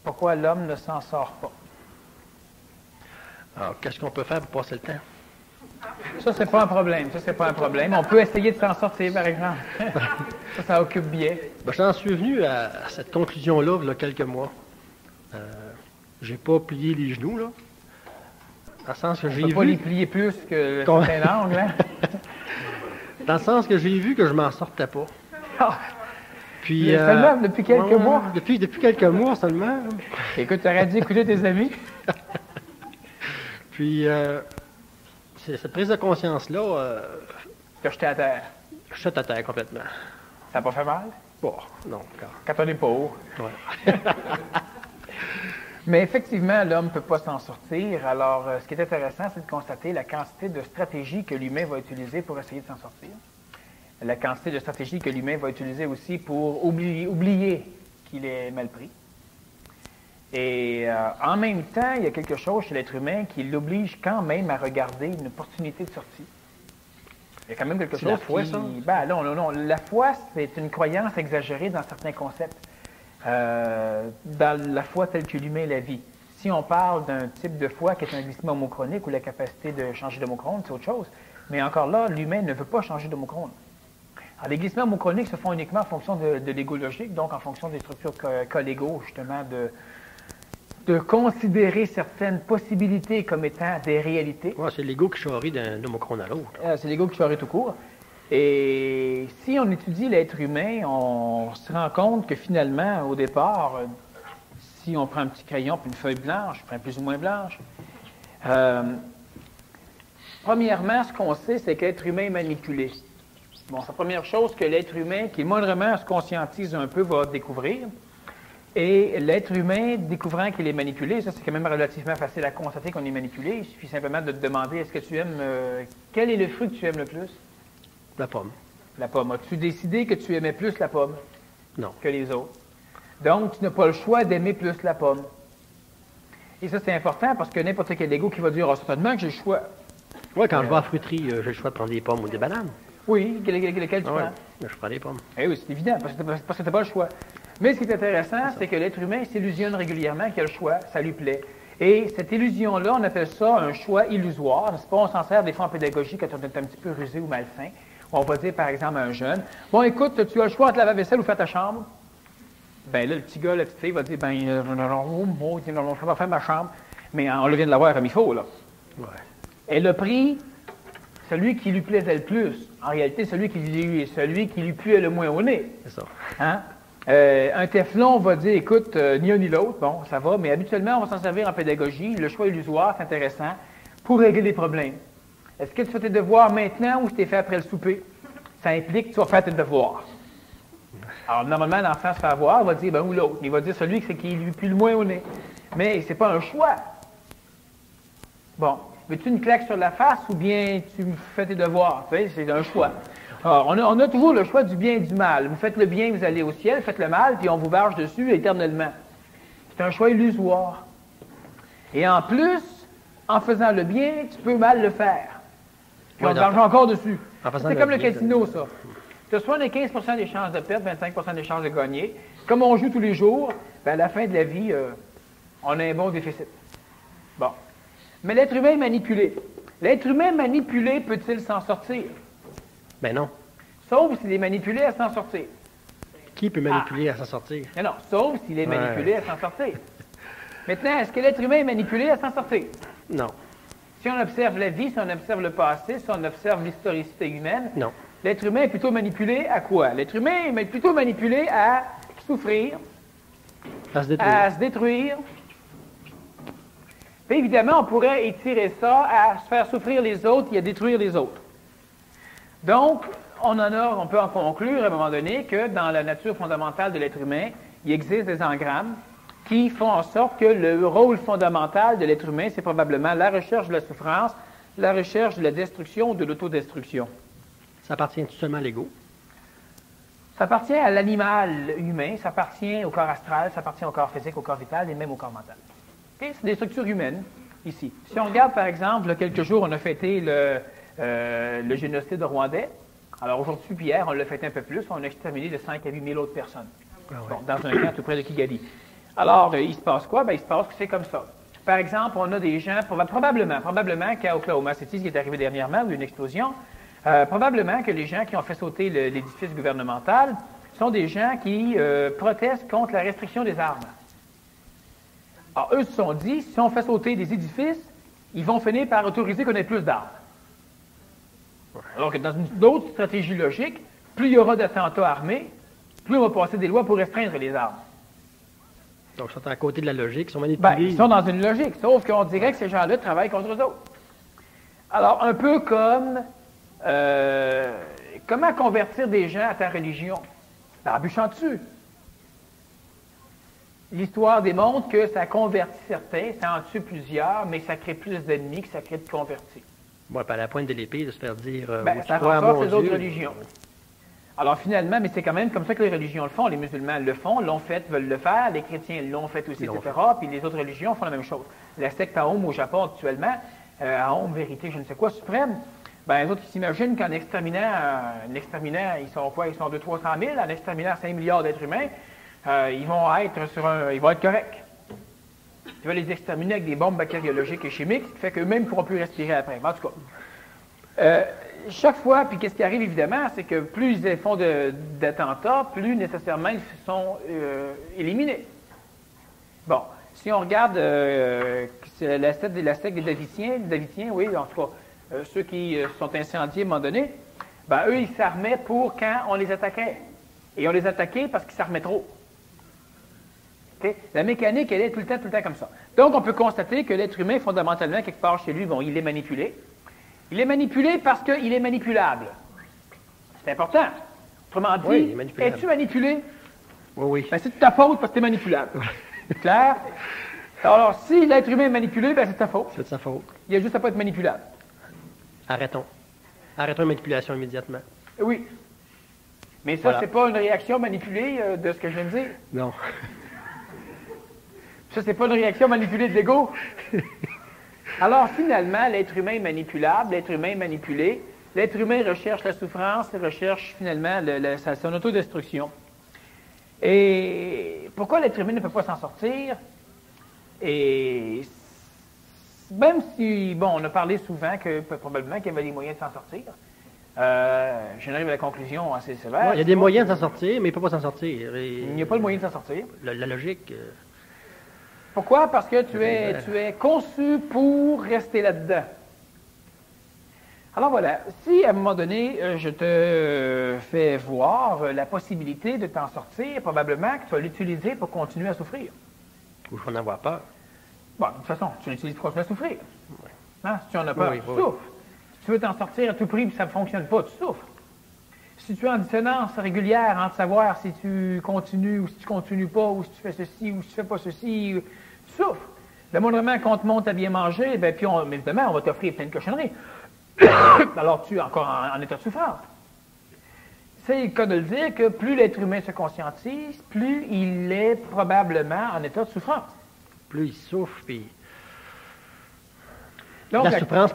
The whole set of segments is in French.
Pourquoi l'homme ne s'en sort pas? Alors, qu'est-ce qu'on peut faire pour passer le temps? Ça, c'est pas un problème. Ça, c'est pas un problème. On peut essayer de s'en sortir, par exemple. Ça occupe bien. Ben, j'en suis venu à cette conclusion-là, il y a quelques mois. J'ai pas plié les genoux, là. Dans le sens que j'ai On vu... peut pas les plier plus que certains angles, hein? Dans le sens que j'ai vu que je m'en sortais pas. Puis, seulement depuis quelques mois? Depuis quelques mois seulement. Écoute, tu aurais dû écouter tes amis. Puis, c'est cette prise de conscience-là... Tu as jeté à terre. Je suis à terre complètement. Ça n'a pas fait mal? Bon, non, encore. Quand on est pauvre. Ouais. Mais effectivement, l'homme ne peut pas s'en sortir. Alors, ce qui est intéressant, c'est de constater la quantité de stratégies que l'humain va utiliser pour essayer de s'en sortir. La quantité de stratégies que l'humain va utiliser aussi pour oublier qu'il est mal pris. Et en même temps, il y a quelque chose chez l'être humain qui l'oblige quand même à regarder une opportunité de sortie. Il y a quand même quelque chose la foi, qui... ça? Ben non. La foi, c'est une croyance exagérée dans certains concepts. Dans la foi telle que l'humain la vit. Si on parle d'un type de foi qui est un glissement homochronique ou la capacité de changer d'homochrone, c'est autre chose. Mais encore là, l'humain ne veut pas changer d'homochrone. Alors, les glissements homochroniques se font uniquement en fonction de l'ego logique, donc en fonction des structures collégaux, justement, de considérer certaines possibilités comme étant des réalités. Ouais, c'est l'ego qui charrie d'un homochrone à l'autre. C'est l'ego qui charrie tout court. Et si on étudie l'être humain, on se rend compte que finalement, au départ, si on prend un petit crayon et une feuille blanche, plus ou moins blanche, premièrement, ce qu'on sait, c'est que l'être humain est manipulé. Bon, c'est la première chose que l'être humain, qui moindrement se conscientise un peu, va découvrir. Et l'être humain, découvrant qu'il est manipulé, ça c'est quand même relativement facile à constater qu'on est manipulé. Il suffit simplement de te demander, est-ce que tu aimes, quel est le fruit que tu aimes le plus? La pomme. La pomme. As-tu décidé que tu aimais plus la pomme Non. que les autres? Donc, tu n'as pas le choix d'aimer plus la pomme. Et ça, c'est important parce que n'importe quel ego qui va dire, certainement que j'ai le choix. Oui, quand je vais à la fruiterie, j'ai le choix de prendre des pommes ou des bananes. Oui, lequel tu Ouais, prends? je prends des pommes. Eh oui, c'est évident, parce que tu n'as pas le choix. Mais ce qui est intéressant, c'est que l'être humain s'illusionne régulièrement qu'il a le choix, ça lui plaît. Et cette illusion-là, on appelle ça un choix illusoire, n'est-ce pas? On s'en sert des fois en pédagogie quand on est un petit peu rusé ou malsain. On va dire, par exemple, à un jeune, « Bon, écoute, tu as le choix entre laver la vaisselle ou faire ta chambre? » Ben là, le petit gars, la petite fille va dire, « Ben, je vais faire ma chambre. » Mais on vient de l'avoir comme il faut, là. Ouais. Elle a pris celui qui lui plaisait le plus. En réalité, celui qui lui puait le moins au nez. C'est ça. Hein? Un téflon va dire, écoute, ni un ni l'autre, bon, ça va, mais habituellement, on va s'en servir en pédagogie. Le choix illusoire, c'est intéressant, pour régler des problèmes. Est-ce que tu fais tes devoirs maintenant ou tu t'es fait après le souper? Ça implique que tu vas faire tes devoirs. Alors, normalement, l'enfant se fait avoir, il va dire, ben, ou l'autre. Il va dire celui qui lui pue le moins au nez. Mais c'est pas un choix. Bon, veux-tu une claque sur la face ou bien tu fais tes devoirs? Tu sais, c'est un choix. Alors, on a toujours le choix du bien et du mal. Vous faites le bien, vous allez au ciel, faites le mal, puis on vous barge dessus éternellement. C'est un choix illusoire. Et en plus, en faisant le bien, tu peux mal le faire. Puis on te barge encore dessus. C'est comme le casino, ça. Tu as 75% des chances de perdre, 25% des chances de gagner. Comme on joue tous les jours, ben à la fin de la vie, on a un bon déficit. Bon. Mais l'être humain est manipulé. L'être humain manipulé peut-il s'en sortir? Ben non. Sauf s'il est manipulé à s'en sortir. Qui peut manipuler à s'en sortir? Non, sauf s'il est manipulé à s'en sortir. Maintenant, est-ce que l'être humain est manipulé à s'en sortir? Non. Si on observe la vie, si on observe le passé, si on observe l'historicité humaine, non. L'être humain est plutôt manipulé à quoi? L'être humain est plutôt manipulé à souffrir, à se détruire. Puis évidemment, on pourrait étirer ça à se faire souffrir les autres et à détruire les autres. Donc, on peut en conclure à un moment donné que dans la nature fondamentale de l'être humain, il existe des engrammes qui font en sorte que le rôle fondamental de l'être humain, c'est probablement la recherche de la souffrance, la recherche de la destruction ou de l'autodestruction. Ça appartient tout seulement à l'ego? Ça appartient à l'animal humain, ça appartient au corps astral, ça appartient au corps physique, au corps vital et même au corps mental. Okay? C'est des structures humaines, ici. Si on regarde, par exemple, il y a quelques jours, on a fêté le génocide rwandais. Alors aujourd'hui, puis hier, on l'a fêté un peu plus, on a exterminé de 5 à 8 000 autres personnes. Ah ouais. Bon, dans un camp tout près de Kigali. Alors, il se passe quoi? Ben, il se passe que c'est comme ça. Par exemple, on a des gens, probablement qu'à Oklahoma City, ce qui est arrivé dernièrement, où il y a une explosion, probablement que les gens qui ont fait sauter l'édifice gouvernemental sont des gens qui protestent contre la restriction des armes. Alors, eux se sont dit, si on fait sauter des édifices, ils vont finir par autoriser qu'on ait plus d'armes. Alors que dans une autre stratégie logique, plus il y aura d'attentats armés, plus on va passer des lois pour restreindre les armes. Donc, ils sont à côté de la logique, ils sont manipulés. Ben, ils sont dans une logique, sauf qu'on dirait que ces gens-là travaillent contre eux autres. Alors, un peu comme comment convertir des gens à ta religion? Ben, en bûchant dessus. L'histoire démontre que ça convertit certains, ça en tue plusieurs, mais ça crée plus d'ennemis que ça crée de convertis. Bon, à la pointe de l'épée, de se faire dire ben, ça renforce les autres religions. Alors finalement, mais c'est quand même comme ça que les religions le font. Les musulmans le font, l'ont fait, veulent le faire. Les chrétiens l'ont fait aussi, etc. Puis les autres religions font la même chose. La secte Aum au Japon actuellement, Aum, vérité, je ne sais quoi, suprême, ben les autres, ils s'imaginent qu'en exterminant, ils sont quoi? Ils sont 200 000 000, en exterminant 5 milliards d'êtres humains, ils vont être corrects. Ils veulent les exterminer avec des bombes bactériologiques et chimiques, ce qui fait qu'eux-mêmes ne pourront plus respirer après. En tout cas, chaque fois, puis qu'est-ce qui arrive évidemment, c'est que plus ils font d'attentats, plus nécessairement ils sont éliminés. Bon, si on regarde la secte des Davitiens, oui, en tout cas, ceux qui sont incendiés à un moment donné, ben eux, ils s'armaient pour quand on les attaquait. Et on les attaquait parce qu'ils s'armaient trop. Okay? La mécanique, elle est tout le temps comme ça. Donc, on peut constater que l'être humain, fondamentalement, quelque part chez lui, bon, il est manipulé. Il est manipulé parce qu'il est manipulable. C'est important. Autrement dit, oui, es-tu manipulé? Oui, oui. Ben, c'est de ta faute parce que tu es manipulable. C'est clair? Alors, si l'être humain est manipulé, ben, c'est de ta faute. C'est de sa faute. Il a juste à pas être manipulable. Arrêtons la manipulation immédiatement. Oui. Mais ça, c'est pas une réaction manipulée de ce que je viens de dire. Non. Ça, c'est pas une réaction manipulée de l'ego. Alors, finalement, l'être humain est manipulable, l'être humain est manipulé, l'être humain recherche la souffrance, recherche finalement son autodestruction. Et pourquoi l'être humain ne peut pas s'en sortir? Et même si, bon, on a parlé souvent que probablement qu'il y avait des moyens de s'en sortir, j'en arrive à la conclusion assez sévère. Ouais, il y a des moyens de s'en sortir, mais il ne peut pas s'en sortir. Il n'y a pas de moyen de s'en sortir. La logique... Pourquoi? Parce que tu es conçu pour rester là-dedans. Alors voilà, si à un moment donné, je te fais voir la possibilité de t'en sortir, probablement que tu vas l'utiliser pour continuer à souffrir. Ou je vais en avoir peur. Bon, de toute façon, tu l'utilises pour continuer à souffrir. Oui. Hein? Si tu en as peur, tu souffres. Si tu veux t'en sortir à tout prix et ça ne fonctionne pas, tu souffres. Si tu es en dissonance régulière entre savoir si tu continues ou si tu ne continues pas, ou si tu fais ceci ou si tu ne fais pas ceci, tu souffres. Le moindrement qu'on te monte à bien manger, bien, puis évidemment, on va t'offrir plein de cochonneries. Alors tu es encore en état de souffrance. C'est le cas de le dire que plus l'être humain se conscientise, plus il est probablement en état de souffrance. Plus il souffre, puis... Donc, la souffrance,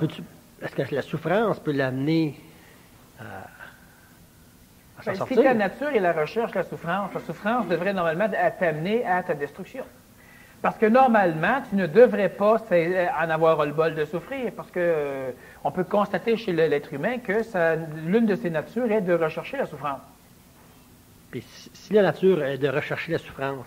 est-ce que la souffrance peut l'amener à s'en sortir? Si ta nature est la recherche, la souffrance devrait normalement t'amener à ta destruction. Parce que normalement, tu ne devrais pas en avoir le bol de souffrir, parce que on peut constater chez l'être humain que l'une de ses natures est de rechercher la souffrance. Puis si la nature est de rechercher la souffrance,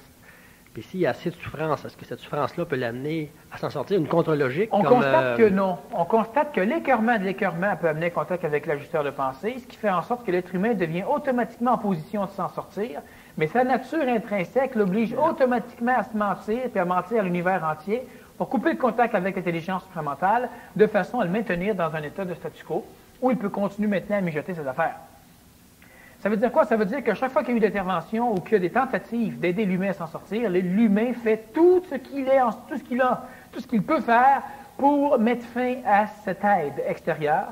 puis s'il y a assez de souffrance, est-ce que cette souffrance-là peut l'amener à s'en sortir, une contre-logique? On constate que non. On constate que l'écœurement de l'écœurement peut amener en contact avec l'ajusteur de pensée, ce qui fait en sorte que l'être humain devient automatiquement en position de s'en sortir, mais sa nature intrinsèque l'oblige automatiquement à se mentir, puis à mentir à l'univers entier, pour couper le contact avec l'intelligence supramentale, de façon à le maintenir dans un état de statu quo, où il peut continuer maintenant à mijoter ses affaires. Ça veut dire quoi? Ça veut dire que chaque fois qu'il y a eu des interventions ou qu'il y a des tentatives d'aider l'humain à s'en sortir, l'humain fait tout ce qu'il peut faire pour mettre fin à cette aide extérieure.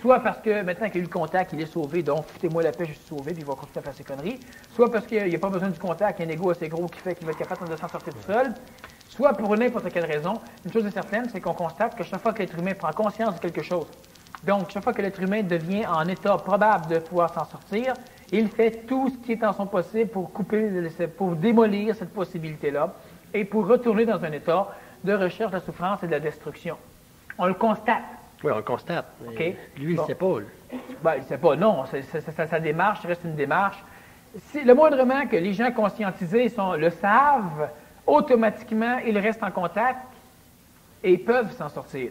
Soit parce que maintenant qu'il y a eu le contact, il est sauvé, donc foutez-moi la paix, je suis sauvé, puis il va continuer à faire ses conneries. Soit parce qu'il n'y a pas besoin du contact, il y a un égo assez gros qui fait qu'il va être capable de s'en sortir tout seul. Soit pour n'importe quelle raison. Une chose est certaine, c'est qu'on constate que chaque fois que l'être humain prend conscience de quelque chose, donc chaque fois que l'être humain devient en état probable de pouvoir s'en sortir, Il fait tout ce qui est en son possible pour pour démolir cette possibilité-là et pour retourner dans un état de recherche de la souffrance et de la destruction. On le constate. Oui, on le constate. Okay. Lui, il ne sait pas. Ben, il ne sait pas, non. Sa démarche reste une démarche. Le moindrement que les gens conscientisés le savent, automatiquement, ils restent en contact et peuvent s'en sortir.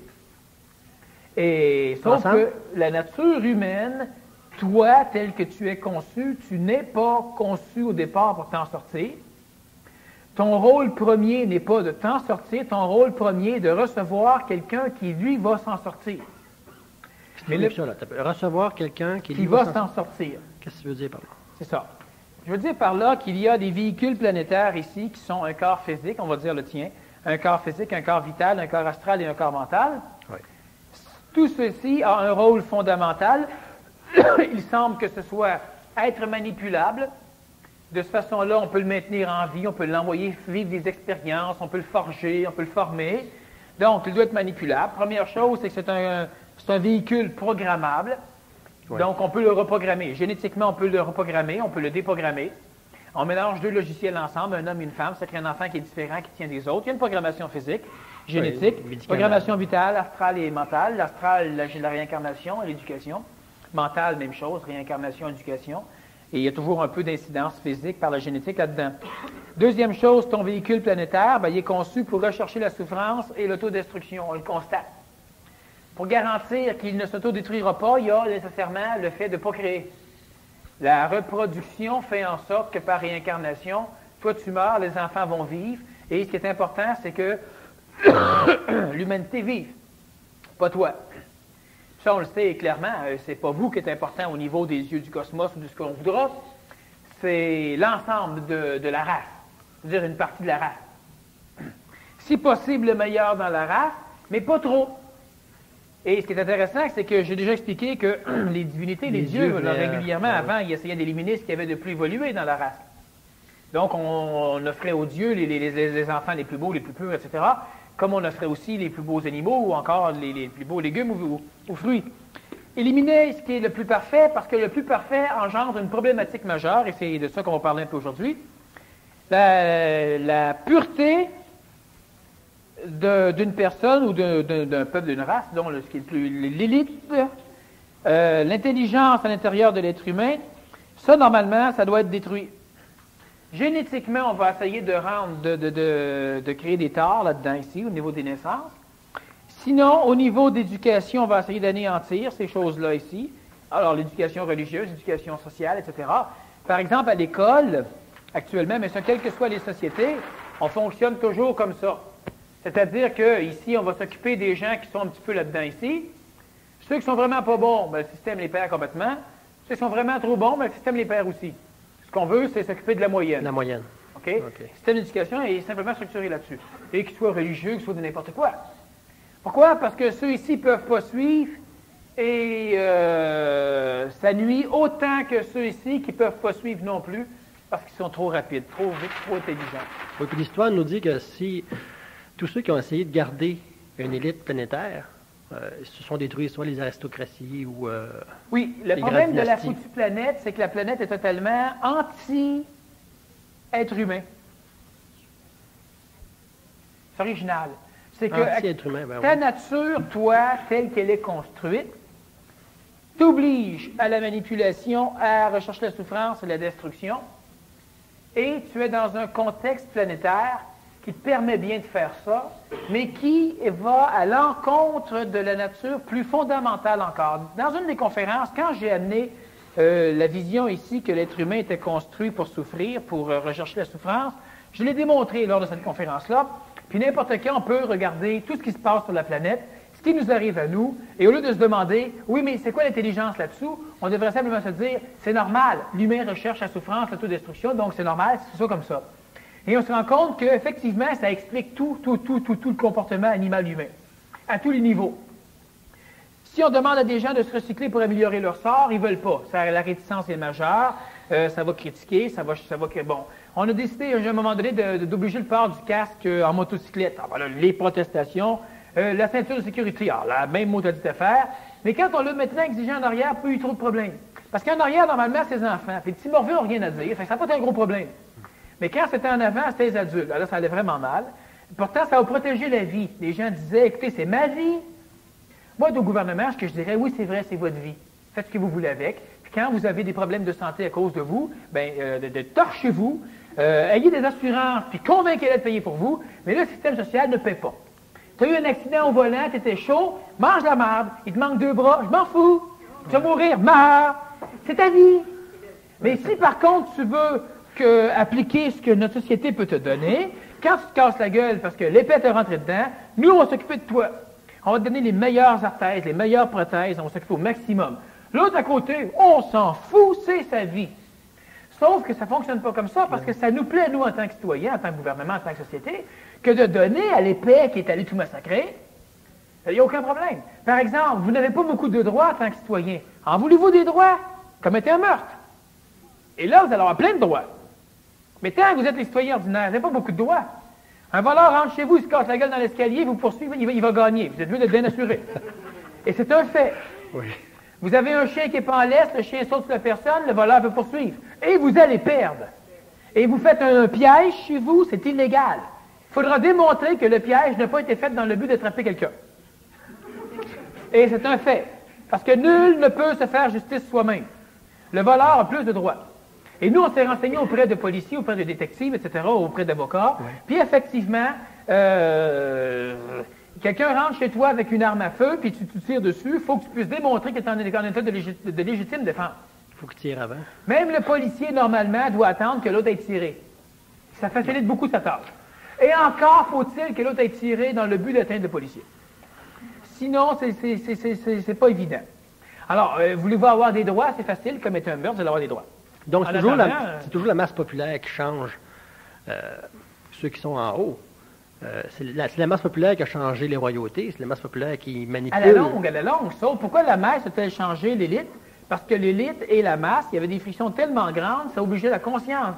Et sauf que la nature humaine, toi, tel que tu es conçu, tu n'es pas conçu au départ pour t'en sortir. Ton rôle premier n'est pas de t'en sortir, ton rôle premier est de recevoir quelqu'un qui, lui, va s'en sortir. Mais recevoir quelqu'un qui va s'en sortir. Qu'est-ce que tu veux dire par là? C'est ça. Je veux dire par là qu'il y a des véhicules planétaires ici qui sont un corps physique, on va dire le tien, un corps physique, un corps vital, un corps astral et un corps mental. Oui. Tout ceci a un rôle fondamental. Il semble que ce soit être manipulable. De cette façon-là, on peut le maintenir en vie, on peut l'envoyer vivre des expériences, on peut le forger, on peut le former. Donc, il doit être manipulable. Première chose, c'est que c'est un véhicule programmable. Oui. Donc, on peut le reprogrammer. Génétiquement, on peut le reprogrammer, on peut le déprogrammer. On mélange deux logiciels ensemble, un homme et une femme, ça crée un enfant qui est différent, qui tient des autres. Il y a une programmation physique, génétique, oui, programmation vitale, astrale et mentale. L'astrale, la réincarnation et l'éducation. Mentale, même chose, réincarnation, éducation. Et il y a toujours un peu d'incidence physique par la génétique là-dedans. Deuxième chose, ton véhicule planétaire, il est conçu pour rechercher la souffrance et l'autodestruction. On le constate. Pour garantir qu'il ne s'autodétruira pas, il y a nécessairement le fait de ne pas créer. La reproduction fait en sorte que par réincarnation, toi tu meurs, les enfants vont vivre. Et ce qui est important, c'est que l'humanité vive, pas toi. Ça, on le sait clairement, c'est pas vous qui êtes important au niveau des yeux du cosmos ou de ce qu'on voudra, c'est l'ensemble de la race, c'est-à-dire une partie de la race. Si possible, le meilleur dans la race, mais pas trop. Et ce qui est intéressant, c'est que j'ai déjà expliqué que les divinités, les dieux régulièrement, avant, ils essayaient d'éliminer ce qu'il y avait de plus évolué dans la race. Donc, on offrait aux dieux les enfants les plus beaux, les plus purs, etc., comme on offrait aussi les plus beaux animaux ou encore les plus beaux légumes ou fruits. Éliminer ce qui est le plus parfait, parce que le plus parfait engendre une problématique majeure, et c'est de ça qu'on va parler un peu aujourd'hui. La pureté d'une personne ou d'un peuple, d'une race, dont ce qui est le plus l'élite, l'intelligence à l'intérieur de l'être humain, ça, normalement, ça doit être détruit. Génétiquement, on va essayer de créer des torts là-dedans, ici, au niveau des naissances. Sinon, au niveau d'éducation, on va essayer d'anéantir ces choses-là ici. Alors, l'éducation religieuse, l'éducation sociale, etc. Par exemple, à l'école, actuellement, mais ça, quelles que soient les sociétés, on fonctionne toujours comme ça. C'est-à-dire qu'ici, on va s'occuper des gens qui sont un petit peu là-dedans ici. Ceux qui sont vraiment pas bons, le système les perd complètement. Ceux qui sont vraiment trop bons, le système les perd aussi. Ce qu'on veut, c'est s'occuper de la moyenne. La moyenne. OK? Le système d'éducation est simplement structuré là-dessus. Et qu'il soit religieux, qu'il soit de n'importe quoi. Pourquoi? Parce que ceux ici ne peuvent pas suivre et ça nuit autant que ceux ici qui ne peuvent pas suivre non plus parce qu'ils sont trop rapides, trop vite, trop intelligents. Oui, puis l'histoire nous dit que si tous ceux qui ont essayé de garder une élite planétaire se sont détruits, soit les aristocraties ou oui, le problème de la foutue planète, c'est que la planète est totalement anti-être humain. C'est original. C'est que ta nature, toi, telle qu'elle est construite, t'oblige à la manipulation, à rechercher la souffrance et la destruction, et tu es dans un contexte planétaire qui te permet bien de faire ça, mais qui va à l'encontre de la nature plus fondamentale encore. Dans une des conférences, quand j'ai amené la vision ici que l'être humain était construit pour souffrir, pour rechercher la souffrance, je l'ai démontré lors de cette conférence-là, puis n'importe quand, on peut regarder tout ce qui se passe sur la planète, ce qui nous arrive à nous, et au lieu de se demander, oui, mais c'est quoi l'intelligence là-dessous, on devrait simplement se dire, c'est normal, l'humain recherche la souffrance, l'autodestruction, donc c'est normal, c'est ça comme ça. Et on se rend compte qu'effectivement, ça explique tout le comportement animal-humain, à tous les niveaux. Si on demande à des gens de se recycler pour améliorer leur sort, ils ne veulent pas. La réticence est majeure, ça va critiquer, bon. On a décidé à un moment donné d'obliger le port du casque en motocyclette. Alors, voilà, les protestations, la ceinture de sécurité, alors, la même modalité à faire. Mais quand on l'a maintenant exigé en arrière, pas eu trop de problèmes. Parce qu'en arrière, normalement, c'est les enfants. Puis les petits morveux n'ont rien à dire. Fait que ça n'a pas été un gros problème. Mais quand c'était en avant, c'était les adultes. Alors là, ça allait vraiment mal. Pourtant, ça va protéger la vie. Les gens disaient, écoutez, c'est ma vie. Moi, au gouvernement, ce que je dirais, oui, c'est vrai, c'est votre vie. Faites ce que vous voulez avec. Puis quand vous avez des problèmes de santé à cause de vous, torchez-vous, ayez des assurances, puis convainquez-les de payer pour vous. Mais là, le système social ne paie pas. Tu as eu un accident au volant, tu étais chaud, mange la marde, il te manque 2 bras, je m'en fous. Tu vas mourir, meurs. C'est ta vie. Mais si par contre tu veux appliquer ce que notre société peut te donner, quand tu te casses la gueule parce que l'épée te rentré dedans, nous, on va s'occuper de toi. On va te donner les meilleures orthèses, les meilleures prothèses, on va s'occuper au maximum. L'autre à côté, on s'en fout, c'est sa vie. Sauf que ça ne fonctionne pas comme ça parce que ça nous plaît, nous, en tant que citoyens, en tant que gouvernement, en tant que société, que de donner à l'épée qui est allé tout massacrer. Il n'y a aucun problème. Par exemple, vous n'avez pas beaucoup de droits en tant que citoyen. En voulez-vous des droits? Commettez un meurtre. Et là, vous allez avoir plein de droits. Mais tant que vous êtes les citoyens ordinaires, vous n'avez pas beaucoup de droits. Un voleur rentre chez vous, il se casse la gueule dans l'escalier, vous poursuivez, il va gagner. Vous êtes mieux d'être bien assuré. Et c'est un fait. Oui. Vous avez un chien qui n'est pas en laisse, le chien saute sur la personne, le voleur peut poursuivre. Et vous allez perdre. Et vous faites un piège chez vous, c'est illégal. Il faudra démontrer que le piège n'a pas été fait dans le but d'attraper quelqu'un. Et c'est un fait. Parce que nul ne peut se faire justice soi-même. Le voleur a plus de droits. Et nous, on s'est renseigné auprès de policiers, auprès de détectives, etc., auprès d'avocats. Ouais. Puis effectivement, quelqu'un rentre chez toi avec une arme à feu, puis tu tires dessus, il faut que tu puisses démontrer que tu es en état de légitime défense. Il faut qu'il tire avant. Même le policier, normalement, doit attendre que l'autre ait tiré. Ça facilite beaucoup sa tâche. Et encore faut-il que l'autre ait tiré dans le but d'atteindre le policier. Sinon, c'est pas évident. Alors, voulez-vous avoir des droits? C'est facile, commettez un meurtre, vous allez avoir des droits. Donc, c'est toujours la masse populaire qui change ceux qui sont en haut. C'est la masse populaire qui a changé les royautés, c'est la masse populaire qui manipule. À la longue. Sauf pourquoi la masse a-t-elle changé l'élite? Parce que l'élite et la masse, il y avait des frictions tellement grandes, ça obligeait la conscience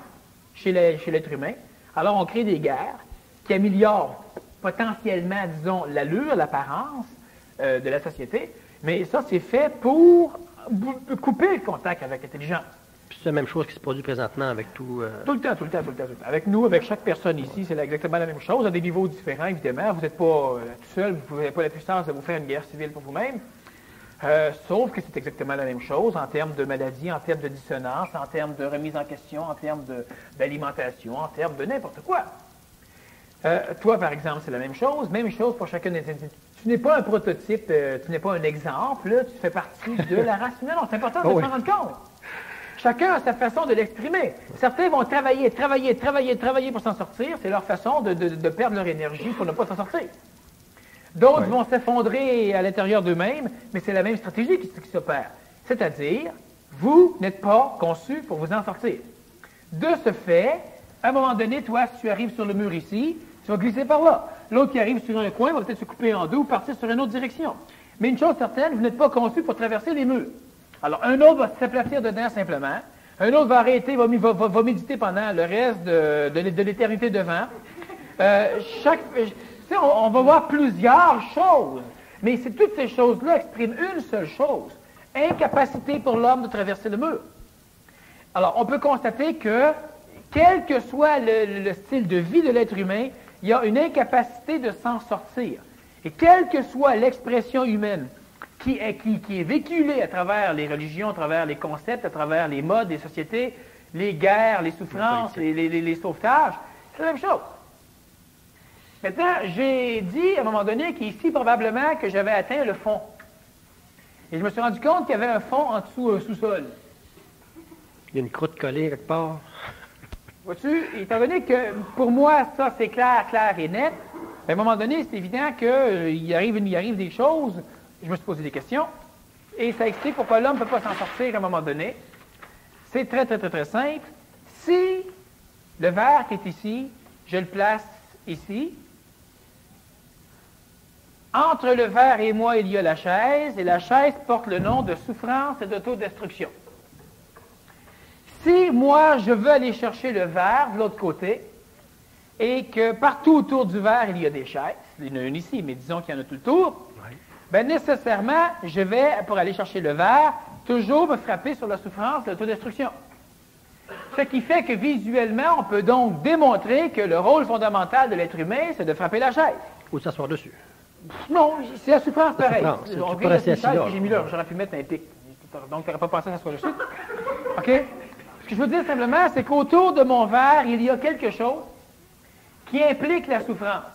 chez l'être humain. Alors, on crée des guerres qui améliorent potentiellement, disons, l'allure, l'apparence de la société. Mais ça, c'est fait pour couper le contact avec l'intelligence. C'est la même chose qui se produit présentement avec tout... Tout le temps. Avec nous, avec chaque personne ici, c'est exactement la même chose, à des niveaux différents, évidemment. Vous n'êtes pas tout seul, vous n'avez pas la puissance de vous faire une guerre civile pour vous-même. Sauf que c'est exactement la même chose en termes de maladie, en termes de dissonance, en termes de remise en question, en termes d'alimentation, en termes de n'importe quoi. Toi, par exemple, c'est la même chose pour chacun des individus. Tu n'es pas un prototype, tu n'es pas un exemple, là, tu fais partie de la race humaine. C'est important de s'en rendre compte. Chacun a sa façon de l'exprimer. Certains vont travailler pour s'en sortir. C'est leur façon de perdre leur énergie pour ne pas s'en sortir. D'autres vont s'effondrer à l'intérieur d'eux-mêmes, mais c'est la même stratégie qui s'opère. C'est-à-dire, vous n'êtes pas conçu pour vous en sortir. De ce fait, à un moment donné, toi, si tu arrives sur le mur ici, tu vas glisser par là. L'autre qui arrive sur un coin va peut-être se couper en deux ou partir sur une autre direction. Mais une chose certaine, vous n'êtes pas conçu pour traverser les murs. Alors, un autre va s'aplatir dedans simplement. Un autre va arrêter, va méditer pendant le reste de l'éternité devant. On va voir plusieurs choses. Mais toutes ces choses-là expriment une seule chose. Incapacité pour l'homme de traverser le mur. Alors, on peut constater que, quel que soit le style de vie de l'être humain, il y a une incapacité de s'en sortir. Et quelle que soit l'expression humaine qui est véhiculée à travers les religions, à travers les concepts, à travers les modes des sociétés, les guerres, les souffrances, les sauvetages, c'est la même chose. Maintenant, j'ai dit à un moment donné qu'ici, probablement, que j'avais atteint le fond. Et je me suis rendu compte qu'il y avait un fond en dessous, un sous-sol. Il y a une croûte collée quelque part. Vois-tu, étant donné que pour moi, ça, c'est clair et net, à un moment donné, c'est évident qu'il arrive des choses. Je me suis posé des questions. Et ça explique pourquoi l'homme ne peut pas s'en sortir à un moment donné. C'est très simple. Si le verre qui est ici, je le place ici, entre le verre et moi, il y a la chaise, et la chaise porte le nom de souffrance et d'autodestruction. Si moi, je veux aller chercher le verre de l'autre côté, et que partout autour du verre, il y a des chaises, il y en a une ici, mais disons qu'il y en a tout le tour, bien nécessairement, je vais, pour aller chercher le verre, toujours me frapper sur la souffrance de l'autodestruction. Ce qui fait que visuellement, on peut donc démontrer que le rôle fondamental de l'être humain, c'est de frapper la chaise. Ou de s'asseoir dessus. Non, c'est la souffrance pareil. Tu On peux rester assis là. j'ai mis là, j'aurais pu mettre un pic. Donc, tu n'aurais pas pensé à s'asseoir dessus. OK? Ce que je veux dire simplement, c'est qu'autour de mon verre, il y a quelque chose qui implique la souffrance.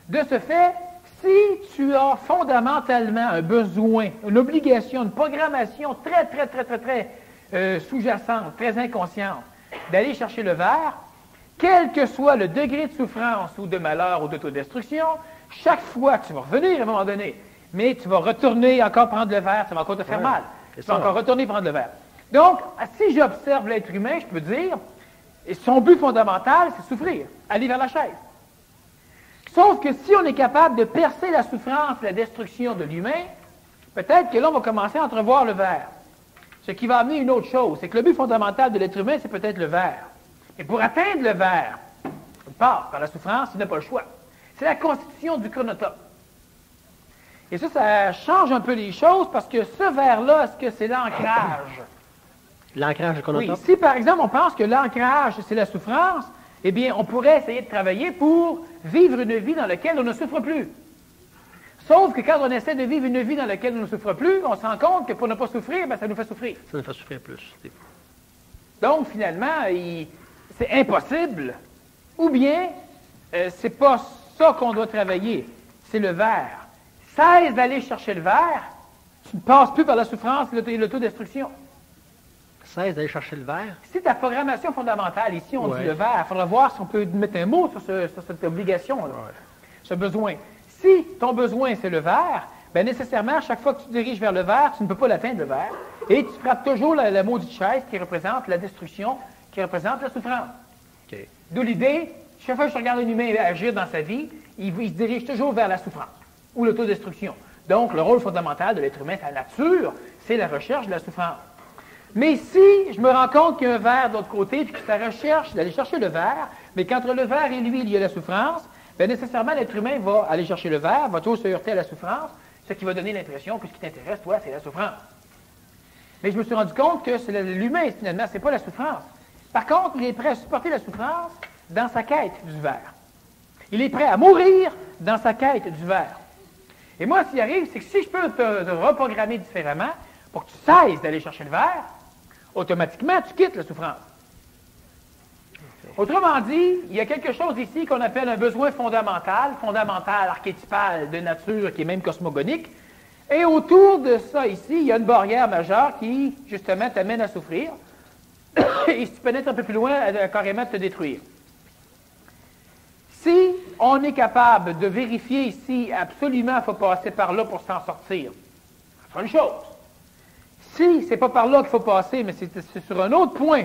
De ce fait, si tu as fondamentalement un besoin, une obligation, une programmation très sous-jacente, très inconsciente, d'aller chercher le verre, quel que soit le degré de souffrance ou de malheur ou d'autodestruction, chaque fois que tu vas revenir à un moment donné, mais tu vas retourner encore prendre le verre, ça va encore te faire mal. Tu vas encore retourner prendre le verre. Donc, si j'observe l'être humain, je peux dire, et son but fondamental, c'est souffrir, aller vers la chaise. Sauf que si on est capable de percer la souffrance, la destruction de l'humain, peut-être que là, on va commencer à entrevoir le verre. Ce qui va amener une autre chose, c'est que le but fondamental de l'être humain, c'est peut-être le verre. Et pour atteindre le verre, il part par la souffrance, il n'a pas le choix. C'est la constitution du chronotope. Et ça change un peu les choses parce que ce verre-là, est-ce que c'est l'ancrage? L'ancrage du chronotope? Oui, si par exemple on pense que l'ancrage, c'est la souffrance, eh bien, on pourrait essayer de travailler pour vivre une vie dans laquelle on ne souffre plus. Sauf que quand on essaie de vivre une vie dans laquelle on ne souffre plus, on se rend compte que pour ne pas souffrir, bien, ça nous fait souffrir. Ça nous fait souffrir plus. Donc, finalement, c'est impossible. Ou bien, c'est pas ça qu'on doit travailler. C'est le verre. Cesse d'aller chercher le verre, tu ne passes plus par la souffrance et l'autodestruction. Cesse d'aller chercher le verre. Si ta programmation fondamentale, ici on dit le verre, il faudra voir si on peut mettre un mot sur cette obligation-là, ce besoin. Si ton besoin c'est le verre, bien nécessairement, chaque fois que tu te diriges vers le verre, tu ne peux pas l'atteindre le verre, et tu frappes toujours la maudite chaise qui représente la destruction, qui représente la souffrance. Okay. D'où l'idée, chaque fois que je regarde un humain agir dans sa vie, il se dirige toujours vers la souffrance ou l'autodestruction. Donc, le rôle fondamental de l'être humain, sa nature, c'est la recherche de la souffrance. Mais si je me rends compte qu'il y a un verre de l'autre côté, puis que sa recherche d'aller chercher le verre, mais qu'entre le verre et lui, il y a la souffrance, bien nécessairement, l'être humain va aller chercher le verre, va toujours se heurter à la souffrance, ce qui va donner l'impression que ce qui t'intéresse, toi, c'est la souffrance. Mais je me suis rendu compte que c'est l'humain, finalement, c'est pas la souffrance. Par contre, il est prêt à supporter la souffrance dans sa quête du verre. Il est prêt à mourir dans sa quête du verre. Et moi, ce qui arrive, c'est que si je peux te reprogrammer différemment pour que tu cesses d'aller chercher le verre, automatiquement, tu quittes la souffrance. Autrement dit, il y a quelque chose ici qu'on appelle un besoin fondamental, archétypal, de nature, qui est même cosmogonique. Et autour de ça ici, il y a une barrière majeure qui, justement, t'amène à souffrir. Et si tu pénètres un peu plus loin, elle va carrément te détruire. Si on est capable de vérifier ici, absolument, il faut passer par là pour s'en sortir, ça sera une chose. Si c'est pas par là qu'il faut passer, mais c'est sur un autre point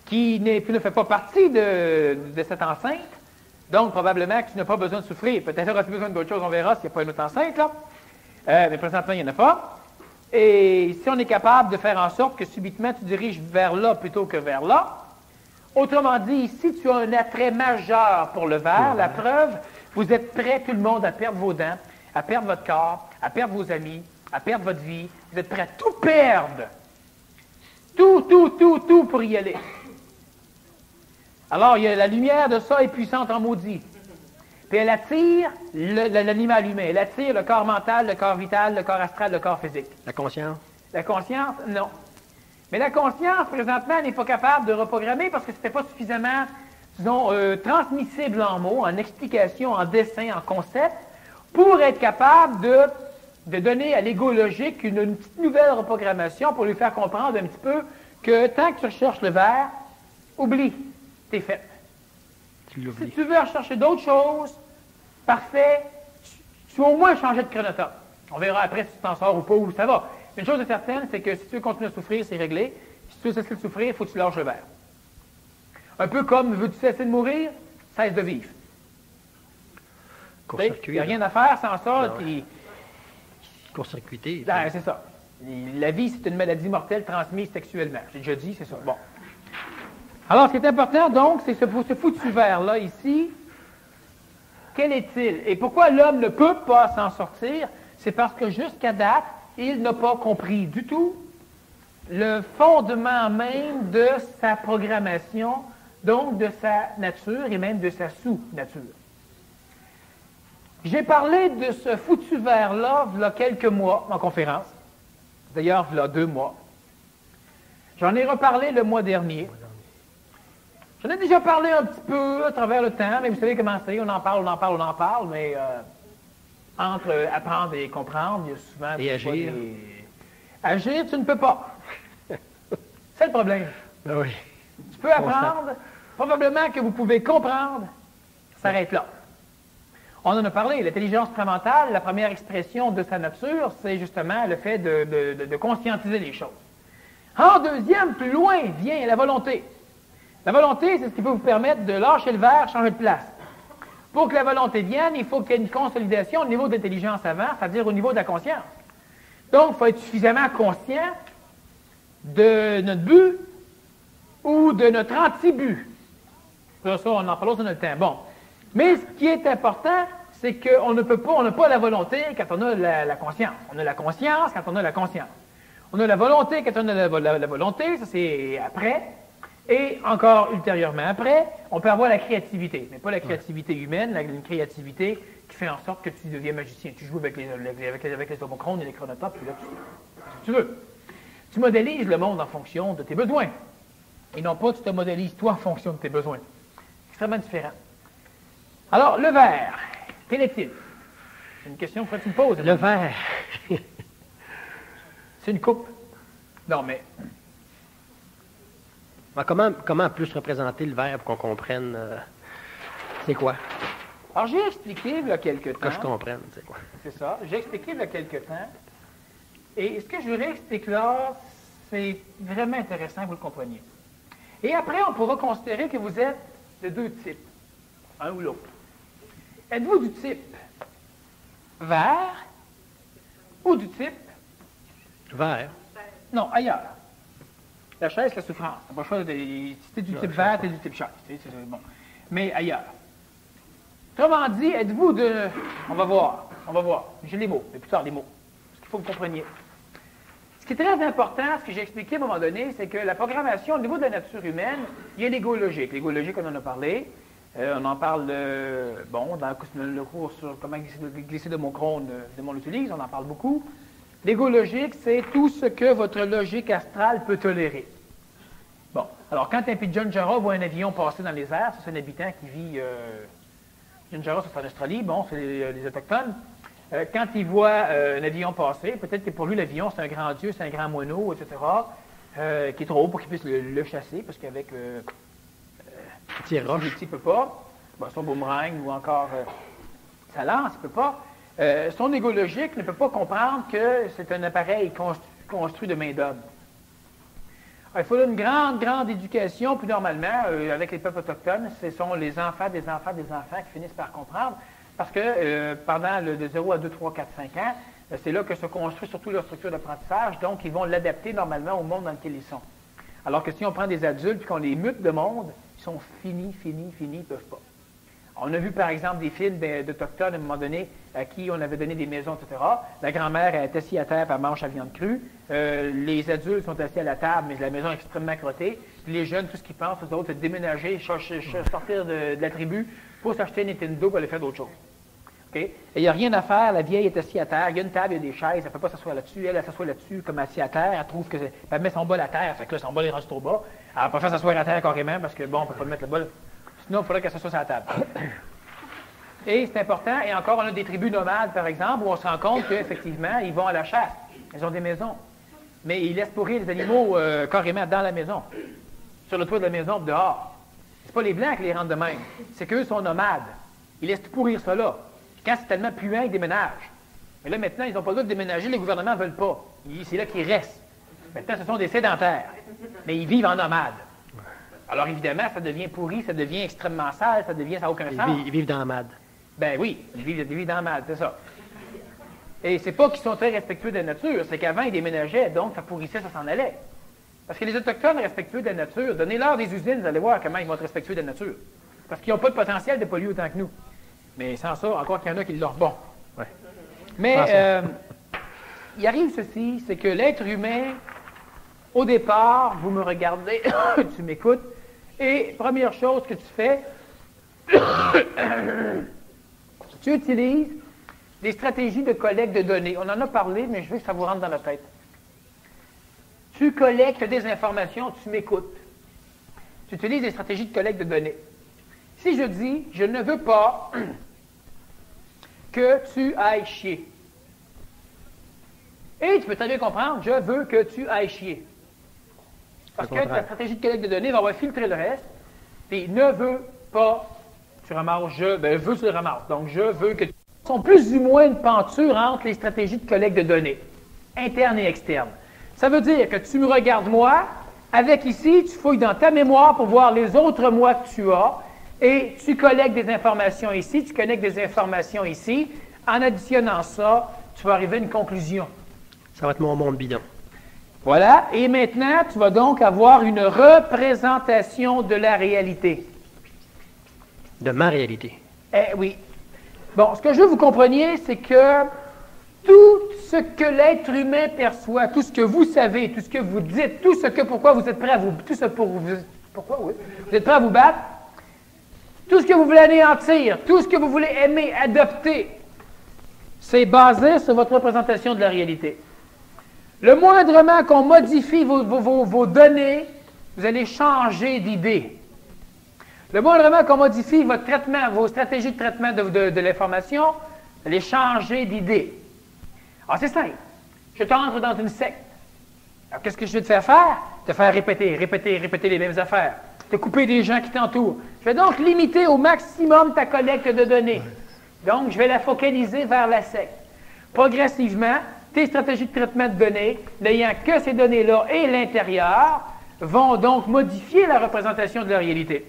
qui ne fait pas partie de cette enceinte, donc probablement que tu n'as pas besoin de souffrir. Peut-être auras-tu besoin d'autre chose, on verra s'il n'y a pas une autre enceinte, là. Mais présentement, il n'y en a pas. Et si on est capable de faire en sorte que subitement tu diriges vers là plutôt que vers là, autrement dit, si tu as un attrait majeur pour le verre, la preuve, vous êtes prêts, tout le monde, à perdre vos dents, à perdre votre corps, à perdre vos amis, à perdre votre vie. Vous êtes prêts à tout perdre. Tout pour y aller. Alors, la lumière de ça est puissante en maudit. Puis elle attire l'animal humain. Elle attire le corps mental, le corps vital, le corps astral, le corps physique. La conscience? La conscience, non. Mais la conscience, présentement, n'est pas capable de reprogrammer parce que ce n'était pas suffisamment, disons, transmissible en mots, en explication, en dessin, en concept, pour être capable de donner à l'ego logique une petite nouvelle reprogrammation pour lui faire comprendre un petit peu que tant que tu recherches le verre, oublie, t'es fait. Si tu veux rechercher d'autres choses, parfait, tu vas au moins changer de chronotope. On verra après si tu t'en sors ou pas, où ça va. Une chose est certaine, c'est que si tu veux continuer à souffrir, c'est réglé. Si tu veux cesser de souffrir, il faut que tu lâches le verre. Un peu comme, veux-tu cesser de mourir? Cesse de vivre. Il n'y a rien à faire sans ça. Puis... Court-circuité. C'est ça. La vie, c'est une maladie mortelle transmise sexuellement. J'ai déjà dit, c'est ça. Bon. Alors, ce qui est important, donc, c'est ce foutu verre-là, ici. quel est-il? Et pourquoi l'homme ne peut pas s'en sortir? C'est parce que jusqu'à date, il n'a pas compris du tout le fondement même de sa programmation, donc de sa nature et même de sa sous-nature. J'ai parlé de ce foutu verre-là il y a quelques mois en conférence. D'ailleurs, il y a 2 mois. J'en ai reparlé le mois dernier. J'en ai déjà parlé un petit peu à travers le temps, mais vous savez comment c'est, on en parle, mais entre apprendre et comprendre, il y a souvent... Et agir. Agir, tu ne peux pas. C'est le problème. Ben oui. Tu peux apprendre, probablement que vous pouvez comprendre, ça s'arrête là. On en a parlé, l'intelligence prémentale, la première expression de sa nature, c'est justement le fait de conscientiser les choses. En deuxième, plus loin, vient la volonté. La volonté, c'est ce qui peut vous permettre de lâcher le verre, changer de place. Pour que la volonté vienne, il faut qu'il y ait une consolidation au niveau de l'intelligence avant, c'est-à-dire au niveau de la conscience. Donc, il faut être suffisamment conscient de notre but ou de notre anti-but. Ça, on en parle dans notre temps. Bon. Mais ce qui est important, c'est qu'on ne peut pas, on n'a pas la volonté quand on a la conscience. On a la conscience quand on a la conscience. On a la volonté quand on a la volonté, ça c'est après. Et encore ultérieurement après, on peut avoir la créativité, mais pas la créativité humaine, une créativité qui fait en sorte que tu deviens magicien. Tu joues avec les homochrones et les chronotopes, puis là, tu veux. Tu modélises le monde en fonction de tes besoins. Et non pas tu te modélises toi en fonction de tes besoins. C'est extrêmement différent. Alors, le verre, quel est-il? C'est une question que tu me poses. Le verre. C'est une coupe. Non, mais... Comment plus représenter le verre pour qu'on comprenne c'est quoi? Alors, j'ai expliqué il y a quelque temps... Que je comprenne, c'est quoi? C'est ça. J'ai expliqué il y a quelque temps. Et ce que je réexplique là, c'est vraiment intéressant que vous le compreniez. Et après, on pourra considérer que vous êtes de 2 types, un ou l'autre. Êtes-vous du type verre ou du type... Verre. Non, ailleurs. La chaise, c'est la souffrance. T'as pas le choix de... Si t'es du type verre, t'es du type chaise. C'est bon. Mais ailleurs. Autrement dit, êtes-vous de... On va voir. J'ai les mots, mais plus tard les mots. Parce qu'il faut que vous compreniez. Ce qui est très important, ce que j'ai expliqué à un moment donné, c'est que la programmation, au niveau de la nature humaine, il y a l'ego logique. L'ego logique, on en a parlé. On en parle, dans le cours sur comment glisser de Monochrone, on l'utilise, on en parle beaucoup. L'ego logique, c'est tout ce que votre logique astrale peut tolérer. Bon, alors quand un pigeon Jara voit un avion passer dans les airs, c'est un habitant qui vit... pigeon Jara, c'est en Australie, bon, c'est les Autochtones. Quand il voit un avion passer, peut-être que pour lui, l'avion, c'est un grand dieu, c'est un grand moineau, etc., qui est trop haut pour qu'il puisse le chasser, parce qu'avec... Petit roche. Il ne peut pas. Bon, son boomerang ou encore sa lance, il ne peut pas. Son égo logique ne peut pas comprendre que c'est un appareil construit de main d'homme. Il faut une grande éducation, puis normalement, avec les peuples autochtones, ce sont les enfants des enfants qui finissent par comprendre, parce que pendant de 0 à 2, 3, 4, 5 ans, c'est là que se construit surtout leur structure d'apprentissage, donc ils vont l'adapter normalement au monde dans lequel ils sont. Alors que si on prend des adultes et qu'on les mute de monde, ils sont finis, ils ne peuvent pas. On a vu par exemple des films d'Autochtones à un moment donné à qui on avait donné des maisons, etc. La grand-mère est assise à terre, elle mange sa viande crue. Les adultes sont assis à la table, mais la maison est extrêmement crottée. Puis les jeunes, tout ce qu'ils pensent, aux autres, c'est de déménager, sortir de la tribu pour s'acheter un Nintendo pour aller faire d'autres choses. Okay? Et il n'y a rien à faire, la vieille est assise à terre, il y a une table, il y a des chaises, elle ne peut pas s'asseoir là-dessus, elle s'assoit là-dessus comme assise à terre, elle trouve que elle met son bol à terre, fait que là, son bol est rendu trop bas. Elle préfère s'asseoir à terre carrément parce que bon, on ne peut pas mettre le bol. Sinon, il faudrait qu'elle s'assoie sur la table. Et c'est important, et encore, on a des tribus nomades, par exemple, où on se rend compte qu'effectivement, ils vont à la chasse. Ils ont des maisons. Mais ils laissent pourrir les animaux carrément dans la maison. Sur le toit de la maison, dehors. C'est pas les Blancs qui les rendent de même. C'est qu'eux sont nomades. Ils laissent tout pourrir ça là. Quand c'est tellement puant, ils déménagent. Mais là, maintenant, ils n'ont pas le droit de déménager, les gouvernements ne veulent pas. C'est là qu'ils restent. Maintenant, ce sont des sédentaires. Mais ils vivent en nomades. Alors, évidemment, ça devient pourri, ça devient extrêmement sale, ça n'a aucun sens. Ils vivent dans la mad. Ben oui, ils vivent dans la mad, c'est ça. Et c'est pas qu'ils sont très respectueux de la nature, c'est qu'avant, ils déménageaient, donc ça pourrissait, ça s'en allait. Parce que les Autochtones respectueux de la nature, donnez-leur des usines, vous allez voir comment ils vont être respectueux de la nature. Parce qu'ils n'ont pas le potentiel de polluer autant que nous. Mais sans ça, encore qu'il y en a qui l'ont. Bon. Ouais. Mais il arrive ceci, c'est que l'être humain, au départ, vous me regardez, tu m'écoutes, et première chose que tu fais, tu utilises des stratégies de collecte de données. On en a parlé, mais je veux que ça vous rentre dans la tête. Tu collectes des informations, tu m'écoutes. Tu utilises des stratégies de collecte de données. Si je dis, je ne veux pas que tu ailles chier. Et tu peux très bien comprendre, je veux que tu ailles chier. Parce que ta stratégie de collecte de données va filtrer le reste. Puis ne veux pas, tu ramasses, veux, tu le ramasses. Donc, je veux que tu... Ce sont plus ou moins une penture entre les stratégies de collecte de données, internes et externes. Ça veut dire que tu me regardes moi, avec ici, tu fouilles dans ta mémoire pour voir les autres moi que tu as, et tu collectes des informations ici, tu connectes des informations ici. En additionnant ça, tu vas arriver à une conclusion. Ça va être mon monde bidon. Voilà, et maintenant, tu vas donc avoir une représentation de la réalité. De ma réalité. Eh oui. Bon, ce que je veux que vous compreniez, c'est que tout ce que l'être humain perçoit, tout ce que vous savez, tout ce que vous dites, tout ce que pourquoi vous êtes prêt à vous, tout ce pour vous, pourquoi oui, vous êtes prêt à vous battre, tout ce que vous voulez anéantir, tout ce que vous voulez aimer, adopter, c'est basé sur votre représentation de la réalité. Le moindrement qu'on modifie vos données, vous allez changer d'idée. Le moindrement qu'on modifie votre traitement, vos stratégies de traitement de l'information, vous allez changer d'idée. Alors, c'est simple. Je t'entre dans une secte. Alors, qu'est-ce que je vais te faire? Te faire répéter les mêmes affaires. Te couper des gens qui t'entourent. Je vais donc limiter au maximum ta collecte de données. Donc, je vais la focaliser vers la secte. Progressivement, tes stratégies de traitement de données, n'ayant que ces données-là et l'intérieur, vont donc modifier la représentation de la réalité.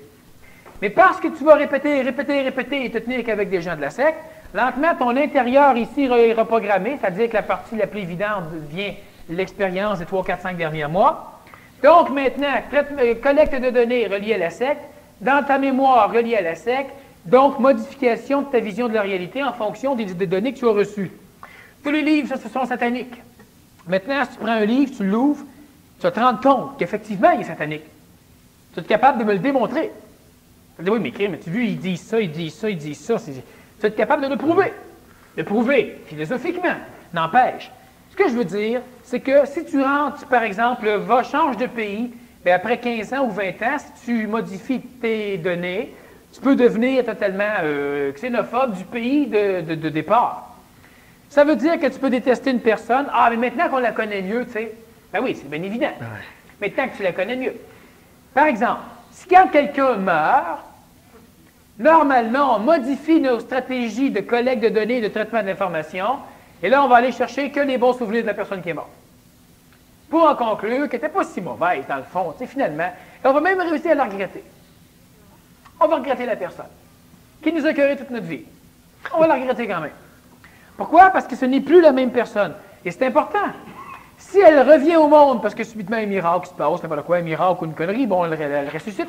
Mais parce que tu vas répéter et te tenir qu'avec des gens de la secte, lentement, ton intérieur ici est reprogrammé, c'est-à-dire que la partie la plus évidente devient l'expérience des 3, 4, 5 derniers mois. Donc maintenant, collecte de données reliée à la secte, dans ta mémoire reliée à la secte, donc modification de ta vision de la réalité en fonction des données que tu as reçues. Tous les livres, ça, ce sont sataniques. Maintenant, si tu prends un livre, tu l'ouvres, tu vas te rendre compte qu'effectivement, il est satanique. Tu es capable de me le démontrer. Tu dis, oui, mais tu vois, il dit ça, il dit ça, il dit ça. Tu vas être capable de le prouver. Le prouver, philosophiquement, n'empêche. Ce que je veux dire, c'est que si tu rentres, par exemple, change de pays, bien après 15 ans ou 20 ans, si tu modifies tes données, tu peux devenir totalement xénophobe du pays de départ. Ça veut dire que tu peux détester une personne. Ah, mais maintenant qu'on la connaît mieux, tu sais. Ben oui, c'est bien évident. Ouais. Maintenant que tu la connais mieux. Par exemple, si quand quelqu'un meurt, normalement, on modifie nos stratégies de collecte de données et de traitement de l'information, et là, on va aller chercher que les bons souvenirs de la personne qui est morte. Pour en conclure qu'elle n'était pas si mauvaise, dans le fond, tu sais, finalement. Et on va même réussir à la regretter. On va regretter la personne qui nous a écœuré toute notre vie. On va la regretter quand même. Pourquoi? Parce que ce n'est plus la même personne. Et c'est important. Si elle revient au monde, parce que subitement un miracle se passe, n'importe quoi, un miracle ou une connerie, bon, elle ressuscite.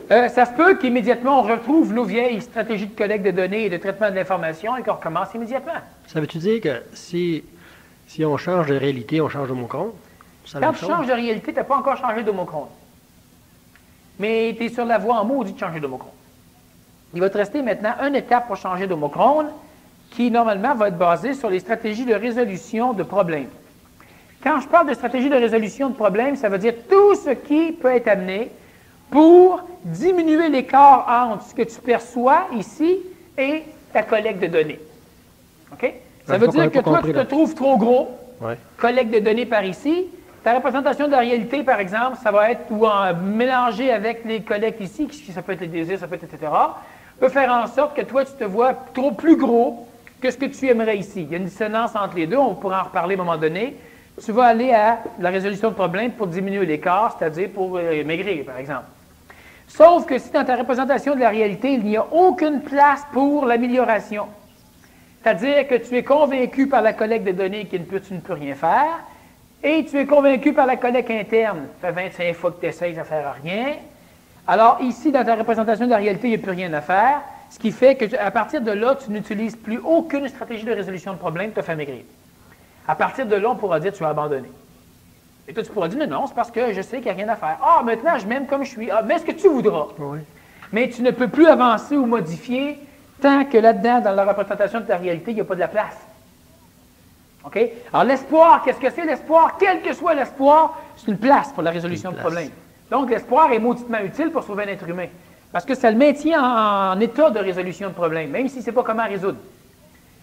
Ça se peut qu'immédiatement, on retrouve nos vieilles stratégies de collecte de données et de traitement de l'information et qu'on recommence immédiatement. Ça veut-tu dire que si on change de réalité, on change de mot-compte? Quand tu changes de réalité, tu n'as pas encore changé de mot-compte. Mais tu es sur la voie en maudit de changer de mot-compte. Il va te rester maintenant une étape pour changer de mot-compte qui, normalement, va être basée sur les stratégies de résolution de problèmes. Quand je parle de stratégie de résolution de problèmes, ça veut dire tout ce qui peut être amené pour diminuer l'écart entre ce que tu perçois ici et ta collecte de données. OK? Ça veut dire que toi, tu te trouves trop gros, collecte de données par ici. Ta représentation de la réalité, par exemple, ça va être mélangé avec les collectes ici, ça peut être les désirs, ça peut être, etc., peut faire en sorte que toi, tu te vois trop plus gros que ce que tu aimerais ici. Il y a une dissonance entre les deux, on pourra en reparler à un moment donné. Tu vas aller à la résolution de problèmes pour diminuer l'écart, c'est-à-dire pour maigrir, par exemple. Sauf que si dans ta représentation de la réalité, il n'y a aucune place pour l'amélioration, c'est-à-dire que tu es convaincu par la collecte de données que tu ne peux rien faire, et tu es convaincu par la collecte interne, ça fait 25 fois que tu essaies, ça ne sert à rien. Alors ici, dans ta représentation de la réalité, il n'y a plus rien à faire. ce qui fait qu'à partir de là, tu n'utilises plus aucune stratégie de résolution de problème pour te faire maigrir. À partir de là, on pourra dire que tu as abandonné. Et toi, tu pourras dire, non, c'est parce que je sais qu'il n'y a rien à faire. Ah, maintenant, je m'aime comme je suis. Ah, mais ce que tu voudras. Oui. Mais tu ne peux plus avancer ou modifier tant que là-dedans, dans la représentation de ta réalité, il n'y a pas de la place. OK? Alors, l'espoir, qu'est-ce que c'est l'espoir? Quel que soit l'espoir, c'est une place pour la résolution de problème. Donc, l'espoir est mauditement utile pour sauver un être humain. Parce que ça le maintient en état de résolution de problème, même si ce n'est pas comment résoudre.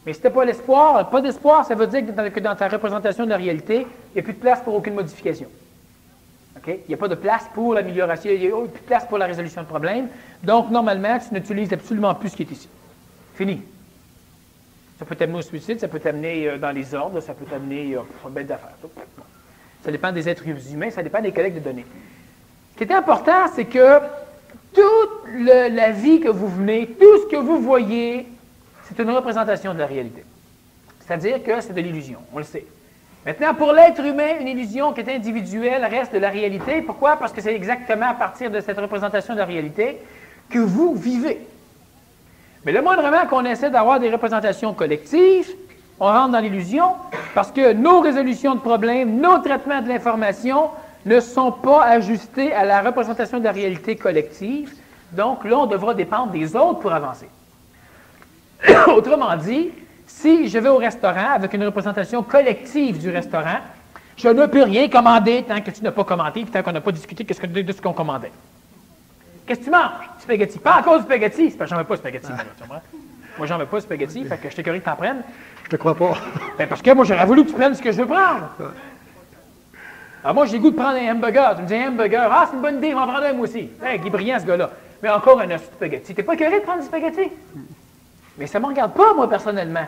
Mais si tu n'as pas l'espoir, pas d'espoir, ça veut dire que dans ta représentation de la réalité, il n'y a plus de place pour aucune modification. Okay? Il n'y a pas de place pour l'amélioration, il n'y a plus de place pour la résolution de problème. Donc, normalement, tu n'utilises absolument plus ce qui est ici. Fini. Ça peut t'amener au suicide, ça peut t'amener dans les ordres, ça peut t'amener une bête d'affaires. Ça dépend des êtres humains, ça dépend des collectes de données. Ce qui est important, c'est que toute la vie que vous venez, tout ce que vous voyez, c'est une représentation de la réalité. C'est-à-dire que c'est de l'illusion, on le sait. Maintenant, pour l'être humain, une illusion qui est individuelle reste de la réalité. Pourquoi? Parce que c'est exactement à partir de cette représentation de la réalité que vous vivez. Mais le moindrement qu'on essaie d'avoir des représentations collectives, on rentre dans l'illusion parce que nos résolutions de problèmes, nos traitements de l'information ne sont pas ajustés à la représentation de la réalité collective. Donc là, on devra dépendre des autres pour avancer. Autrement dit, si je vais au restaurant avec une représentation collective du restaurant, je ne peux rien commander tant que tu n'as pas commandé et tant qu'on n'a pas discuté de ce qu'on commandait. Qu'est-ce que tu manges? Du spaghetti. Pas encore du spaghetti. C'est parce que j'en veux pas de spaghetti. Moi, j'en veux pas de spaghetti, fait que je t'écœurerais que tu en prennes. Je te crois pas. Ben parce que moi, j'aurais voulu que tu prennes ce que je veux prendre. Alors moi, j'ai le goût de prendre un hamburger. Tu me dis un hamburger. Ah, c'est une bonne idée, je vais en prendre un moi aussi. Hey, il est brillant, ce gars-là. Mais encore un os de spaghetti. T'es pas écœuré de prendre du spaghetti? Mais ça ne me regarde pas, moi, personnellement.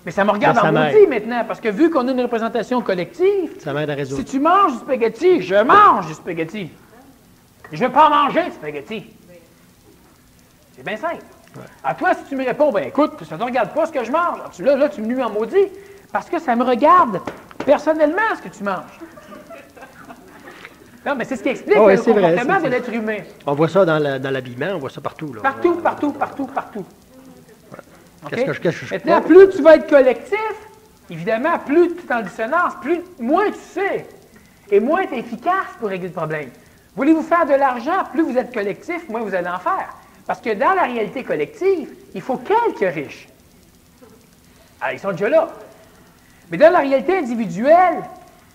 Mais ça me regarde en maudit maintenant, parce que vu qu'on a une représentation collective, ça m'aide à résoudre. Si tu manges du spaghetti, je mange du spaghetti. Je ne veux pas manger du spaghetti. C'est bien simple. Ouais. À toi, si tu me réponds, ben écoute, ça ne te regarde pas ce que je mange. Là, tu me nuis en maudit, parce que ça me regarde personnellement ce que tu manges. Non, mais c'est ce qui explique le comportement de l'être humain. On voit ça dans l'habillement, on voit ça partout. Là. Partout. Okay? Maintenant, plus tu vas être collectif, évidemment, plus tu es en dissonance, moins tu sais, et moins tu es efficace pour régler le problème. Voulez-vous faire de l'argent, plus vous êtes collectif, moins vous allez en faire. Parce que dans la réalité collective, il faut quelques riches. Ah, ils sont déjà là. Mais dans la réalité individuelle,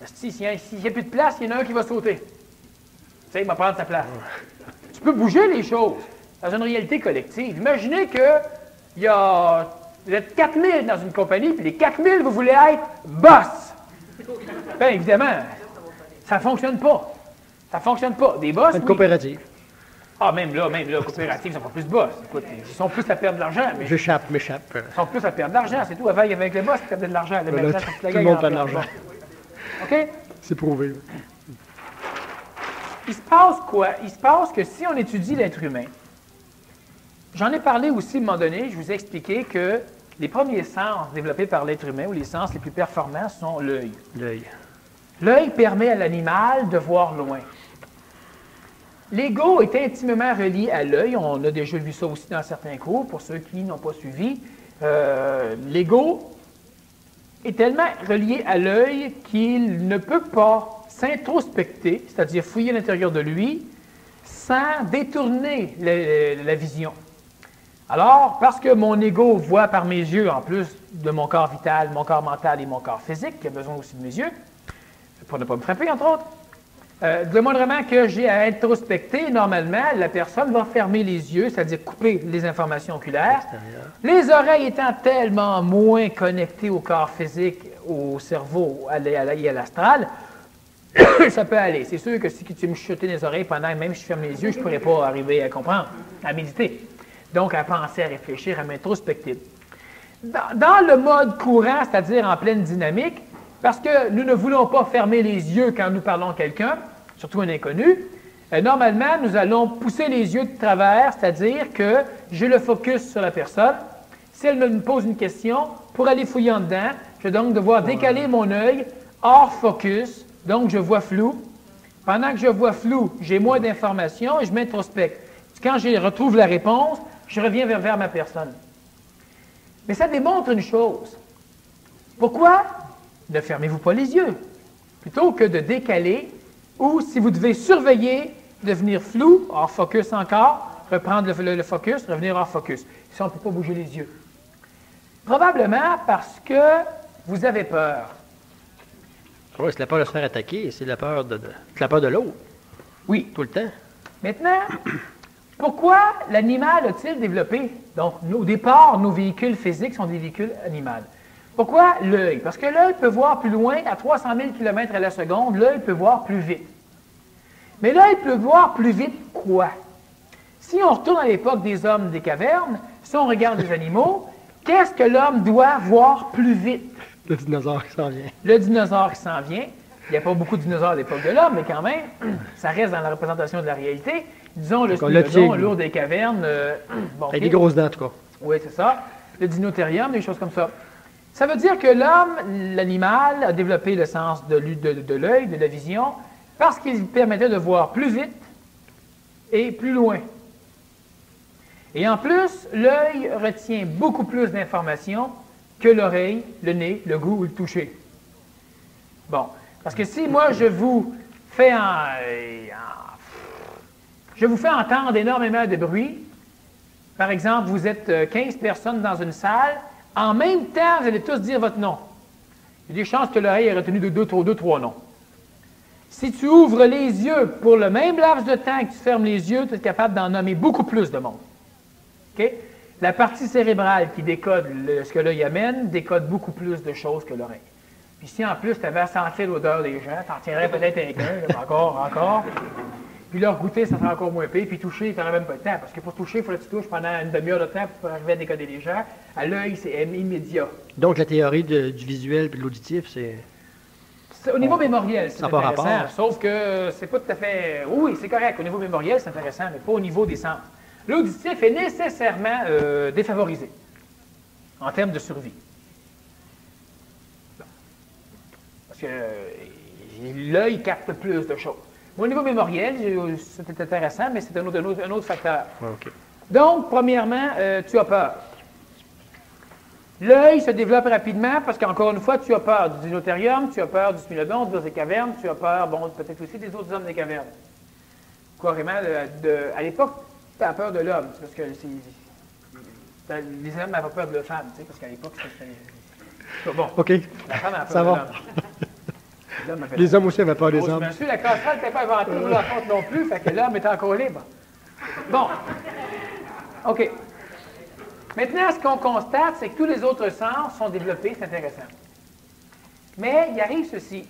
s'il n'y a plus de place, il y en a un qui va sauter. Tu sais, il va prendre sa place. Tu peux bouger les choses dans une réalité collective. Imaginez que vous êtes 4000 dans une compagnie, puis les 4000, vous voulez être boss. Bien, évidemment, ça ne fonctionne pas. Ça ne fonctionne pas. Des boss, une coopérative. Ah, même là, coopérative, ils sont pas plus boss. Écoute, ils sont plus à perdre de l'argent. Mais m'échappe. Ils sont plus à perdre de l'argent, c'est tout. Avec les boss, ils perdaient de l'argent. Tout le monde perd de l'argent. OK? C'est prouvé. Il se passe quoi? Il se passe que si on étudie l'être humain, j'en ai parlé aussi à un moment donné, je vous ai expliqué que les premiers sens développés par l'être humain, ou les sens les plus performants, sont l'œil. L'œil permet à l'animal de voir loin. L'ego est intimement relié à l'œil. On a déjà vu ça aussi dans certains cours, pour ceux qui n'ont pas suivi. L'ego est tellement relié à l'œil qu'il ne peut pas s'introspecter, c'est-à-dire fouiller l'intérieur de lui, sans détourner la vision. Alors, parce que mon ego voit par mes yeux, en plus de mon corps vital, mon corps mental et mon corps physique, qui a besoin aussi de mes yeux, pour ne pas me frapper, entre autres, de moindrement que j'ai à introspecter, normalement, la personne va fermer les yeux, c'est-à-dire couper les informations oculaires. Les oreilles étant tellement moins connectées au corps physique, au cerveau et à l'astral, ça peut aller. C'est sûr que si tu me chutais les oreilles pendant même si je ferme les yeux, je ne pourrais pas arriver à comprendre, à méditer. Donc, à penser, à réfléchir, à m'introspecter. Dans le mode courant, c'est-à-dire en pleine dynamique, parce que nous ne voulons pas fermer les yeux quand nous parlons à quelqu'un, surtout un inconnu, normalement, nous allons pousser les yeux de travers, c'est-à-dire que j'ai le focus sur la personne. Si elle me pose une question, pour aller fouiller en dedans, je vais donc devoir décaler mon œil hors focus, donc je vois flou. Pendant que je vois flou, j'ai moins d'informations et je m'introspecte. Quand je retrouve la réponse, je reviens vers ma personne. Mais ça démontre une chose. Pourquoi ne fermez-vous pas les yeux? Plutôt que de décaler, ou si vous devez surveiller, devenir flou, hors focus encore, reprendre le focus, revenir hors focus. Si on ne peut pas bouger les yeux. Probablement parce que vous avez peur. Oui, c'est la peur de se faire attaquer, c'est la peur de l'autre. Oui. Tout le temps. Maintenant, pourquoi l'animal a-t-il développé? Donc, au départ, nos véhicules physiques sont des véhicules animaux. Pourquoi l'œil? Parce que l'œil peut voir plus loin, à 300 000 km à la seconde, l'œil peut voir plus vite. Mais l'œil peut voir plus vite quoi? Si on retourne à l'époque des hommes des cavernes, si on regarde les animaux, qu'est-ce que l'homme doit voir plus vite? Le dinosaure qui s'en vient. Le dinosaure qui s'en vient. Il n'y a pas beaucoup de dinosaures à l'époque de l'homme, mais quand même, ça reste dans la représentation de la réalité. Disons, le Smilodon, l'ours des cavernes. Bon, avec des grosses dents, en tout cas. Oui, c'est ça. Le Dinotherium, des choses comme ça. Ça veut dire que l'homme, l'animal, a développé le sens de l'œil, de la vision, parce qu'il permettait de voir plus vite et plus loin. Et en plus, l'œil retient beaucoup plus d'informations que l'oreille, le nez, le goût ou le toucher. Bon, parce que si moi je vous fais entendre énormément de bruit, par exemple, vous êtes 15 personnes dans une salle, en même temps, vous allez tous dire votre nom. Il y a des chances que l'oreille ait retenu deux, trois noms. Si tu ouvres les yeux pour le même laps de temps que tu fermes les yeux, tu es capable d'en nommer beaucoup plus de monde. OK? La partie cérébrale qui décode ce que l'œil amène décode beaucoup plus de choses que l'oreille. Puis si en plus tu avais à sentir l'odeur des gens, tu en tiendrais peut-être un, encore. Puis leur goûter, ça sera encore moins pire. Puis toucher, tu n'auras même pas le temps. Parce que pour toucher, il faut que tu touches pendant une demi-heure de temps pour arriver à décoder les gens. À l'œil, c'est immédiat. Donc la théorie du visuel et de l'auditif, c'est... Au niveau mémoriel, c'est intéressant. Rapport. Sauf que c'est pas tout à fait... Oui, c'est correct. Au niveau mémoriel, c'est intéressant, mais pas au niveau des sens. L'auditif est nécessairement défavorisé en termes de survie. Parce que l'œil capte plus de choses. Au niveau mémoriel, c'est intéressant, mais c'est un autre facteur. Okay. Donc, premièrement, tu as peur. L'œil se développe rapidement parce qu'encore une fois, tu as peur du Dinotherium, tu as peur du Smilodon, des cavernes, tu as peur, bon, peut-être aussi des autres hommes des cavernes. Carrément, à l'époque, tu as peur de l'homme, parce que les hommes n'avaient pas peur de la femme, tu sais, parce qu'à l'époque, c'était... Bon, OK. La femme a peur ça de va. l'homme. Les hommes aussi avaient peur des hommes. Monsieur, la casserole n'était pas inventée pour la faute non plus, fait que l'homme était encore libre. Bon. OK. Maintenant, ce qu'on constate, c'est que tous les autres sens sont développés, c'est intéressant. Mais il arrive ceci.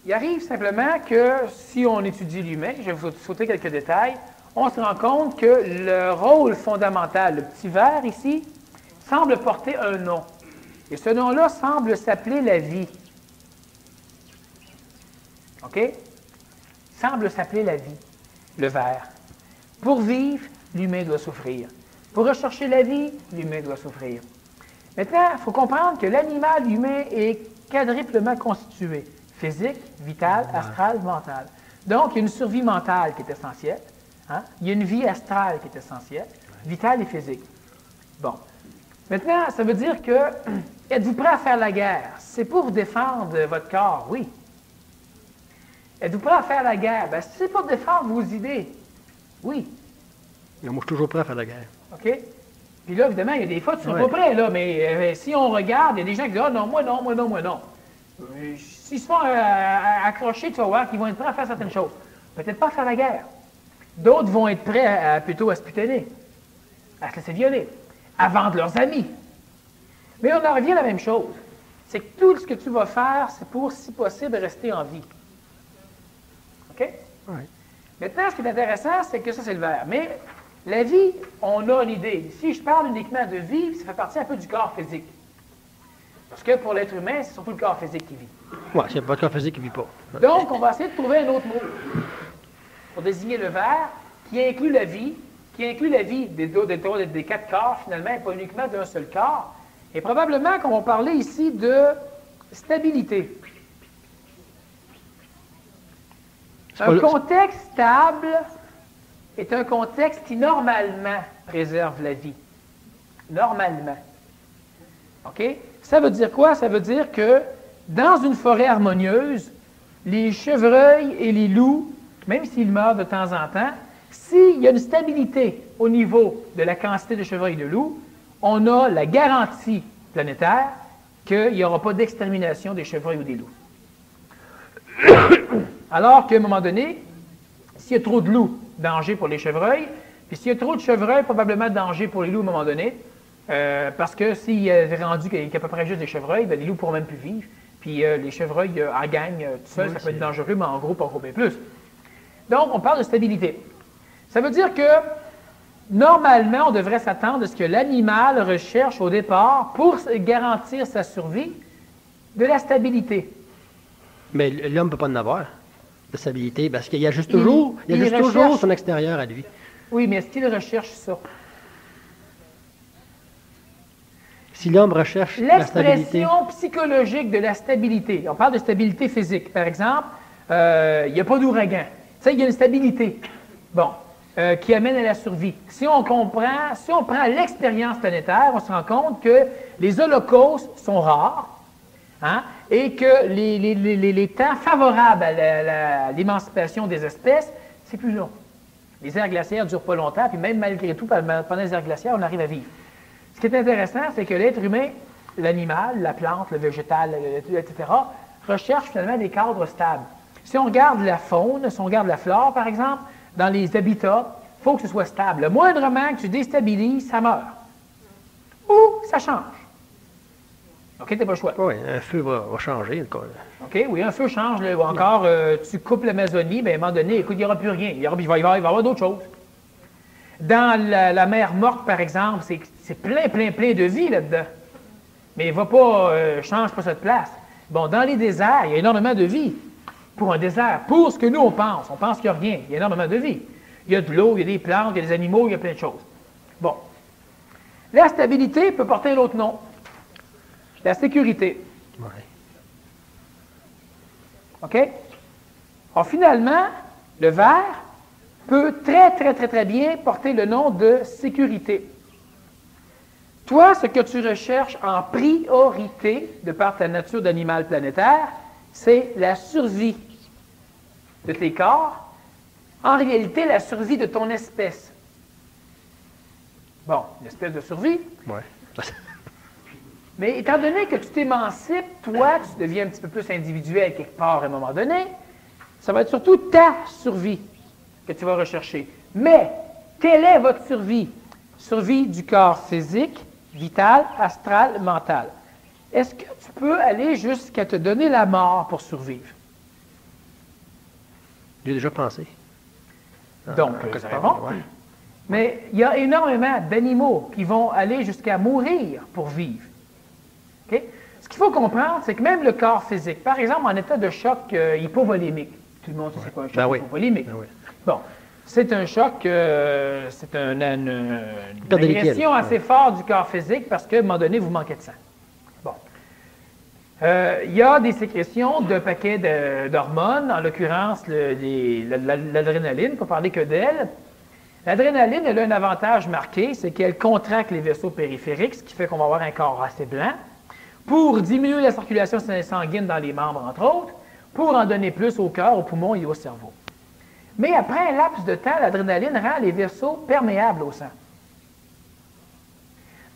Il arrive simplement que si on étudie l'humain, je vais vous sauter quelques détails, on se rend compte que le rôle fondamental, le petit ver ici, semble porter un nom. Et ce nom-là semble s'appeler la vie. OK? Semble s'appeler la vie, le ver. Pour vivre, l'humain doit souffrir. Pour rechercher la vie, l'humain doit souffrir. Maintenant, il faut comprendre que l'animal humain est quadruplement constitué. Physique, vital, astral, mental. Donc, il y a une survie mentale qui est essentielle. Hein? Il y a une vie astrale qui est essentielle, vitale et physique. Bon. Maintenant, ça veut dire que, êtes-vous prêt à faire la guerre? C'est pour défendre votre corps, oui. Êtes-vous prêt à faire la guerre? Bien, c'est pour défendre vos idées, oui. Moi, je suis toujours prêt à faire la guerre. OK? Puis là, évidemment, il y a des fois, tu ne seras pas prêt, là, mais si on regarde, il y a des gens qui disent « Ah non, moi non, moi non, moi non. » S'ils se font accrocher, tu vas voir qu'ils vont être prêts à faire certaines choses. Peut-être pas à faire la guerre. D'autres vont être prêts plutôt à se putonner, à se laisser violer, à vendre leurs amis. Mais on en revient à la même chose. C'est que tout ce que tu vas faire, c'est pour, si possible, rester en vie. OK? Oui. Maintenant, ce qui est intéressant, c'est que ça, c'est le ver. Mais la vie, on a une idée. Si je parle uniquement de vie, ça fait partie un peu du corps physique. Parce que pour l'être humain, c'est surtout le corps physique qui vit. Oui, s'il n'y a pas de corps physique qui ne vit pas. Donc, on va essayer de trouver un autre mot pour désigner le ver qui inclut la vie, des quatre corps, finalement, et pas uniquement d'un seul corps. Et probablement qu'on va parler ici de stabilité. Un contexte stable est un contexte qui, normalement, préserve la vie. Normalement. OK? Ça veut dire quoi? Ça veut dire que dans une forêt harmonieuse, les chevreuils et les loups, même s'ils meurent de temps en temps, s'il y a une stabilité au niveau de la quantité de chevreuils et de loups, on a la garantie planétaire qu'il n'y aura pas d'extermination des chevreuils ou des loups. Alors qu'à un moment donné, s'il y a trop de loups, danger pour les chevreuils, puis s'il y a trop de chevreuils, probablement danger pour les loups à un moment donné, parce que s'il est rendu qu'il y a à peu près juste des chevreuils, bien, les loups ne pourront même plus vivre, puis les chevreuils en gang tout seul, ça peut être dangereux, mais en groupe, on bien plus. Donc, on parle de stabilité. Ça veut dire que, normalement, on devrait s'attendre à ce que l'animal recherche au départ, pour garantir sa survie, de la stabilité. Mais l'homme ne peut pas en avoir de stabilité, parce qu'il y a juste toujours, toujours son extérieur à lui. Oui, mais est-ce qu'il recherche ça? Si l'homme recherche la stabilité... L'expression psychologique de la stabilité, on parle de stabilité physique. Par exemple, il n'y a pas d'ouragan. Tu sais, il y a une stabilité, qui amène à la survie. Si on prend l'expérience planétaire, on se rend compte que les holocaustes sont rares, hein, et que les temps favorables à l'émancipation des espèces, c'est plus long. Les aires glaciaires ne durent pas longtemps, puis même malgré tout, pendant les aires glaciaires, on arrive à vivre. Ce qui est intéressant, c'est que l'être humain, l'animal, la plante, le végétal, etc., recherche finalement des cadres stables. Si on regarde la faune, si on regarde la flore, par exemple, dans les habitats, il faut que ce soit stable. Le moindrement que tu déstabilises, ça meurt. Ou ça change. OK, tu n'as pas le choix. Oui, un feu va changer. OK, oui, un feu change. Là, ou encore, tu coupes l'Amazonie, bien, à un moment donné, écoute, il n'y aura plus rien. Il va y avoir d'autres choses. Dans la mer morte, par exemple, c'est plein de vie là-dedans. Mais il ne va pas, change pas cette place. Bon, dans les déserts, il y a énormément de vie. Pour un désert, pour ce que nous, on pense qu'il n'y a rien. Il y a énormément de vie. Il y a de l'eau, il y a des plantes, il y a des animaux, il y a plein de choses. Bon. La stabilité peut porter l'autre nom. La sécurité. Oui. OK? Alors, finalement, le vert peut très bien porter le nom de sécurité. Toi, ce que tu recherches en priorité, de par ta nature d'animal planétaire, c'est la survie de tes corps. En réalité, la survie de ton espèce. Bon, une espèce de survie. Oui. Mais étant donné que tu t'émancipes, toi, tu deviens un petit peu plus individuel quelque part à un moment donné, ça va être surtout ta survie que tu vas rechercher. Mais, quelle est votre survie? Survie du corps physique, vital, astral, mental. Est-ce que tu peux aller jusqu'à te donner la mort pour survivre? J'ai déjà pensé. Donc, c'est bon. Ouais. Mais il y a énormément d'animaux qui vont aller jusqu'à mourir pour vivre. Okay? Ce qu'il faut comprendre, c'est que même le corps physique, par exemple, en état de choc hypovolémique, tout le monde sait c'est quoi un choc hypovolémique. Ben oui. Bon, c'est un choc, c'est une agression assez forte du corps physique parce qu'à un moment donné, vous manquez de sang. Bon. Il y a des sécrétions d'un paquet d'hormones, en l'occurrence l'adrénaline, pour parler que d'elle. L'adrénaline, elle a un avantage marqué, c'est qu'elle contracte les vaisseaux périphériques, ce qui fait qu'on va avoir un corps assez blanc, pour diminuer la circulation sanguine dans les membres, entre autres, pour en donner plus au cœur, aux poumons et au cerveau. Mais après un laps de temps, l'adrénaline rend les vaisseaux perméables au sang.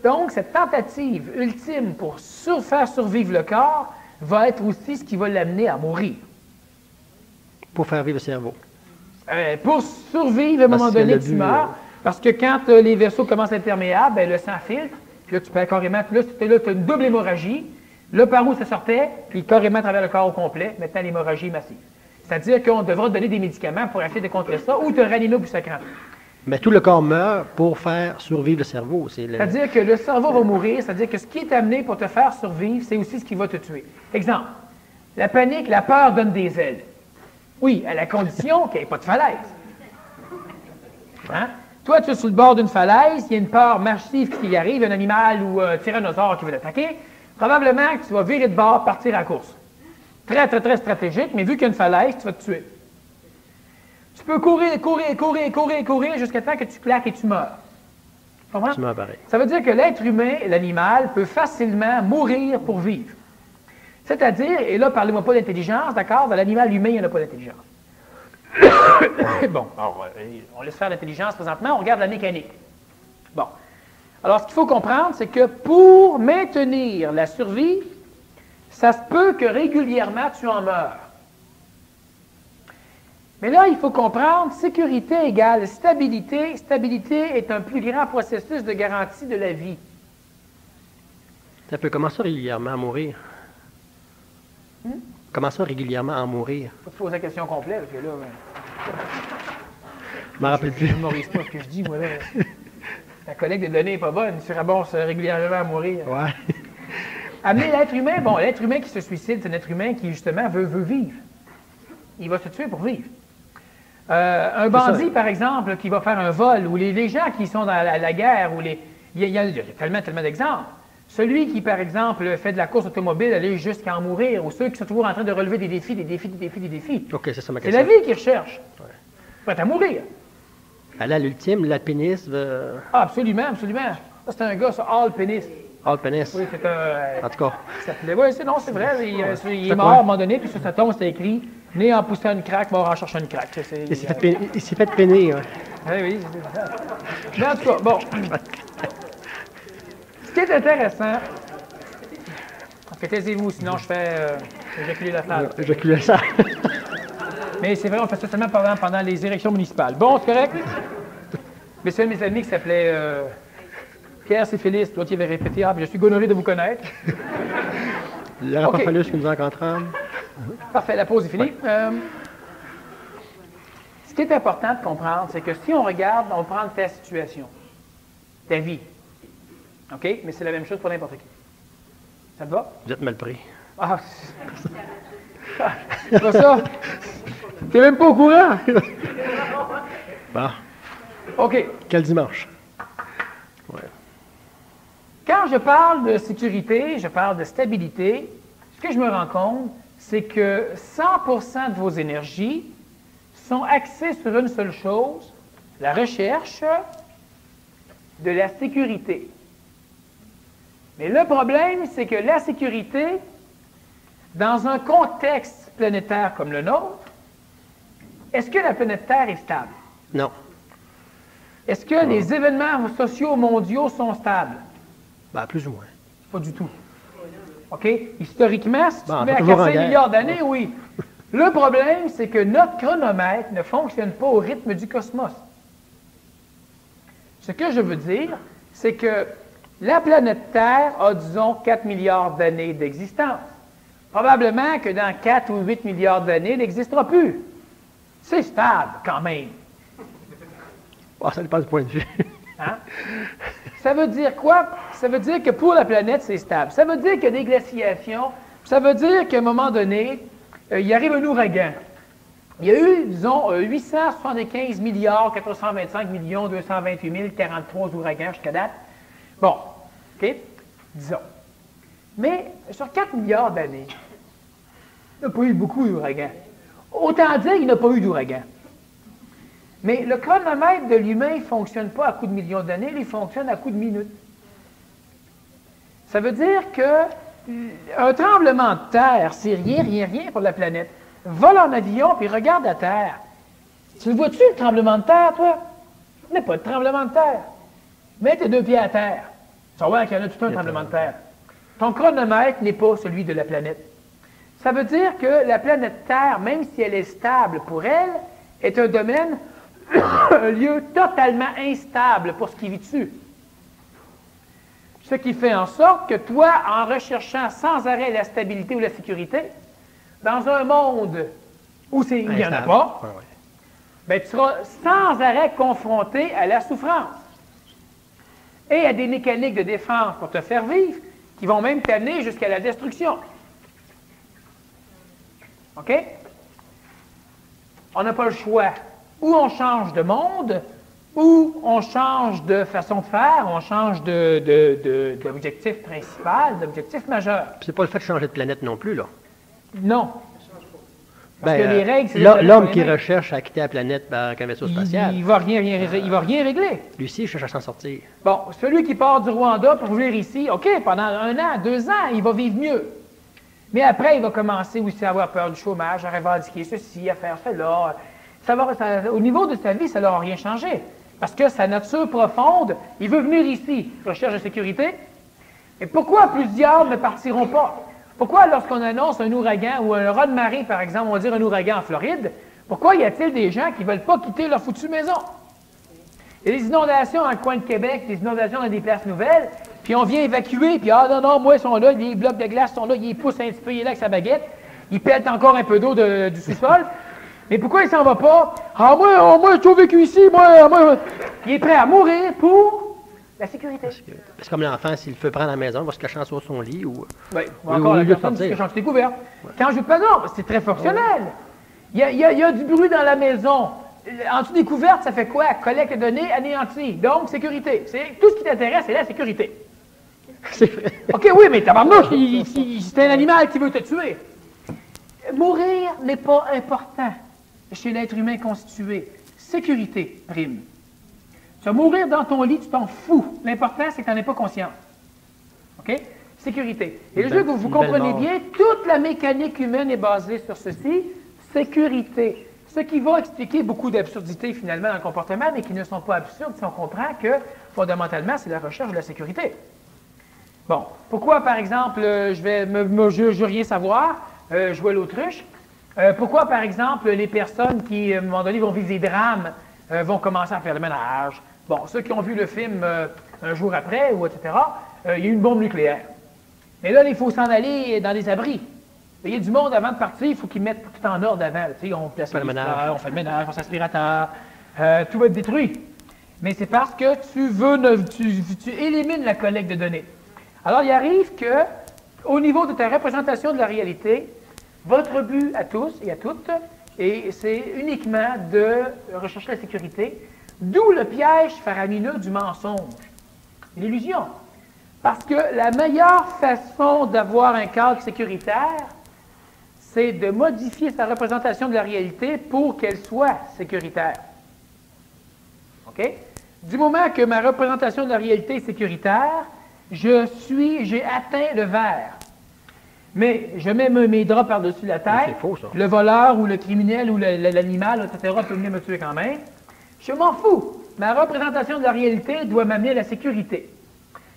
Donc, cette tentative ultime pour faire survivre le corps va être aussi ce qui va l'amener à mourir. Pour faire vivre le cerveau. Pour survivre, à un moment donné, tu meurs. Parce que quand les vaisseaux commencent à être perméables, le sang filtre. Puis là, tu peux carrément. Puis là, tu as une double hémorragie. Là, par où ça sortait, puis carrément à travers le corps au complet. Maintenant, l'hémorragie est massive. C'est-à-dire qu'on devra te donner des médicaments pour essayer de contrer ça ou te raniner au plus sacrant. Mais tout le corps meurt pour faire survivre le cerveau. C'est-à-dire que le cerveau va mourir, c'est-à-dire que ce qui est amené pour te faire survivre, c'est aussi ce qui va te tuer. Exemple, la panique, la peur donne des ailes. Oui, à la condition qu'il n'y ait pas de falaise. Hein? Toi, tu es sur le bord d'une falaise, il y a une peur massive qui arrive, un animal ou un tyrannosaure qui veut t'attaquer, probablement que tu vas virer de bord, partir à la course. Très stratégique, mais vu qu'il y a une falaise, tu vas te tuer. Tu peux courir jusqu'à temps que tu claques et tu meurs. Tu comprends? Tu meurs pareil. Ça veut dire que l'être humain, l'animal, peut facilement mourir pour vivre. C'est-à-dire, et là, parlez-moi pas d'intelligence, d'accord? Dans l'animal humain, il n'y en a pas d'intelligence. Bon, alors, on laisse faire l'intelligence présentement, on regarde la mécanique. Bon. Alors, ce qu'il faut comprendre, c'est que pour maintenir la survie, ça se peut que régulièrement tu en meurs. Mais là, il faut comprendre, sécurité égale stabilité. Stabilité est un plus grand processus de garantie de la vie. Ça peut commencer régulièrement à mourir. Comment ça, régulièrement à mourir? Faut te poser la question complète, parce que là... Je m'en rappelle plus. Je ne m'aurise pas ce que je dis, moi, là. La collecte des données n'est pas bonne. Il se ramasse régulièrement à mourir. Ouais. Amener l'être humain, bon, l'être humain qui se suicide, c'est un être humain qui, justement, veut vivre. Il va se tuer pour vivre. Un bandit, par exemple, qui va faire un vol, ou les gens qui sont dans la guerre, ou il y a tellement d'exemples. Celui qui, par exemple, fait de la course automobile, aller jusqu'à en mourir, ou ceux qui sont toujours en train de relever des défis. OK, c'est ça ma C'est question. la vie qu'ils recherchent. Ouais. Prêt à mourir. Aller à l'ultime, l'alpinisme... Ah, absolument. Ça, c'est un gars, ça, alpiniste. Alpiniste. Oui, c'est un... En tout cas. Oui, c'est vrai. Il est mort à un moment donné, puis sur sa tombe, c'était écrit « Né en poussant une craque, mort en cherchant une craque ». Il s'est fait peiner. Ouais. Oui, c'est ça. Mais en tout cas, bon. Ce qui est intéressant... En fait, taisez-vous, sinon je fais éjaculer la salle. Éjaculer la salle. Mais c'est vrai, on fait ça seulement pendant les élections municipales. Bon, c'est correct? Mais c'est un de mes amis qui s'appelait Pierre Syphilis. L'autre, il avait répété « Ah, je suis honoré de vous connaître. » Il n'aurait pas fallu que nous rencontrons. Parfait, la pause est finie. Ce qui est important de comprendre, c'est que si on regarde, on prend ta situation, ta vie. OK? Mais c'est la même chose pour n'importe qui. Ça te va? Vous êtes mal pris. Ah, c'est pas ça. T'es même pas au courant. Bon. OK. Quel dimanche? Ouais. Quand je parle de sécurité, je parle de stabilité, ce que je me rends compte, c'est que 100% de vos énergies sont axées sur une seule chose, la recherche de la sécurité. Mais le problème, c'est que la sécurité, dans un contexte planétaire comme le nôtre, est-ce que la planète Terre est stable? Non. Est-ce que les événements sociaux mondiaux sont stables? Ben, plus ou moins. Pas du tout. OK? Historiquement, si tu Bon, mets à toujours en 4-5 guerre. milliards d'années, oui. Le problème, c'est que notre chronomètre ne fonctionne pas au rythme du cosmos. Ce que je veux dire, c'est que la planète Terre a, disons, 4 milliards d'années d'existence. Probablement que dans 4 ou 8 milliards d'années, elle n'existera plus. C'est stable, quand même. Oh, ça dépend du point de vue. Hein? Ça veut dire quoi? Ça veut dire que pour la planète, c'est stable. Ça veut dire qu'il y a des glaciations. Ça veut dire qu'à un moment donné, il arrive un ouragan. Il y a eu, disons, 875 milliards 425 millions 228 043 ouragans jusqu'à date. Bon, OK? Disons. Mais sur 4 milliards d'années, il n'y a pas eu beaucoup d'ouragans. Autant dire qu'il n'y a pas eu d'ouragan. Mais le chronomètre de l'humain ne fonctionne pas à coup de millions d'années, il fonctionne à coup de minutes. Ça veut dire qu'un tremblement de terre, c'est rien pour la planète. Vole en avion puis regarde la Terre. Tu le vois-tu, le tremblement de terre, toi? Il n'y a pas de tremblement de terre. Mets tes 2 pieds à terre. Tu vas voir qu'il y en a tout un tremblement de terre. Ton chronomètre n'est pas celui de la planète. Ça veut dire que la planète Terre, même si elle est stable pour elle, est un domaine, un lieu totalement instable pour ce qui vit dessus. Ce qui fait en sorte que toi, en recherchant sans arrêt la stabilité ou la sécurité, dans un monde où il n'y en a pas, ben, tu seras sans arrêt confronté à la souffrance et à des mécaniques de défense pour te faire vivre qui vont même t'amener jusqu'à la destruction. OK? On n'a pas le choix. Ou on change de monde, ou on change de façon de faire, on change d'objectif principal, d'objectif majeur. C'est pas le fait de changer de planète non plus, là. Non. Parce que les règles, c'est l'homme qui recherche à quitter la planète par un vaisseau spatial. Il va rien régler. Lui aussi, il cherche à s'en sortir. Bon, celui qui part du Rwanda pour venir ici, OK, pendant 1 an, 2 ans, il va vivre mieux. Mais après, il va commencer aussi à avoir peur du chômage, à revendiquer ceci, à faire cela. Au niveau de sa vie, ça n'aura rien changé. Parce que sa nature profonde, il veut venir ici, recherche de sécurité. Et pourquoi plusieurs ne partiront pas? Pourquoi, lorsqu'on annonce un ouragan ou un raz-de-marée, par exemple, on va dire un ouragan en Floride, pourquoi y a-t-il des gens qui ne veulent pas quitter leur foutue maison? Il y a des inondations dans le coin de Québec, des inondations dans des places nouvelles, puis on vient évacuer, puis ah non, moi, ils sont là, les blocs de glace sont là, ils poussent un petit peu, il est là avec sa baguette, il pète encore un peu d'eau du sous-sol. Mais pourquoi il s'en va pas? Ah, moi, j'ai toujours vécu ici, moi. Il est prêt à mourir pour la sécurité. Parce que comme l'enfant, s'il veut prendre à la maison, il va se cacher en dessous de son lit ou. Oui, ou encore la personne qui se cache en dessous des couverts. Ouais. Quand je pas non, c'est très fonctionnel. Il y a du bruit dans la maison. En dessous des couvertes, ça fait quoi? Collecte de données, anéanti. Donc, sécurité. Tout ce qui t'intéresse, c'est la sécurité. C'est vrai. OK, oui, mais tabarnouche, c'est un animal qui veut te tuer. Mourir n'est pas important chez l'être humain constitué. Sécurité prime. Tu vas mourir dans ton lit, tu t'en fous. L'important, c'est que tu n'en aies pas conscience. OK? Sécurité. Et je veux que vous compreniez bien, toute la mécanique humaine est basée sur ceci, sécurité. Ce qui va expliquer beaucoup d'absurdités, finalement, dans le comportement, mais qui ne sont pas absurdes si on comprend que, fondamentalement, c'est la recherche de la sécurité. Bon. Pourquoi, par exemple, je veux rien savoir, jouer à l'autruche? Pourquoi, par exemple, les personnes qui, à un moment donné, vont vivre des drames, vont commencer à faire le ménage? Bon, ceux qui ont vu le film Un jour après, ou etc., il y a eu une bombe nucléaire. Mais là, il faut s'en aller dans des abris. Il y a du monde avant de partir, il faut qu'ils mettent tout en ordre avant. Tu sais, on place le ménage, on fait le ménage, on s'aspirateur, tout va être détruit. Mais c'est parce que tu élimines la collecte de données. Alors, il arrive que, au niveau de ta représentation de la réalité, votre but à tous et à toutes, et c'est uniquement de rechercher la sécurité, d'où le piège faramineux du mensonge, l'illusion. Parce que la meilleure façon d'avoir un cadre sécuritaire, c'est de modifier sa représentation de la réalité pour qu'elle soit sécuritaire. OK? Du moment que ma représentation de la réalité est sécuritaire, j'ai atteint le vert. Mais je mets mes draps par-dessus la tête, c'est faux, ça. Le voleur ou le criminel ou l'animal, etc., peut venir me tuer quand même. Je m'en fous. Ma représentation de la réalité doit m'amener à la sécurité.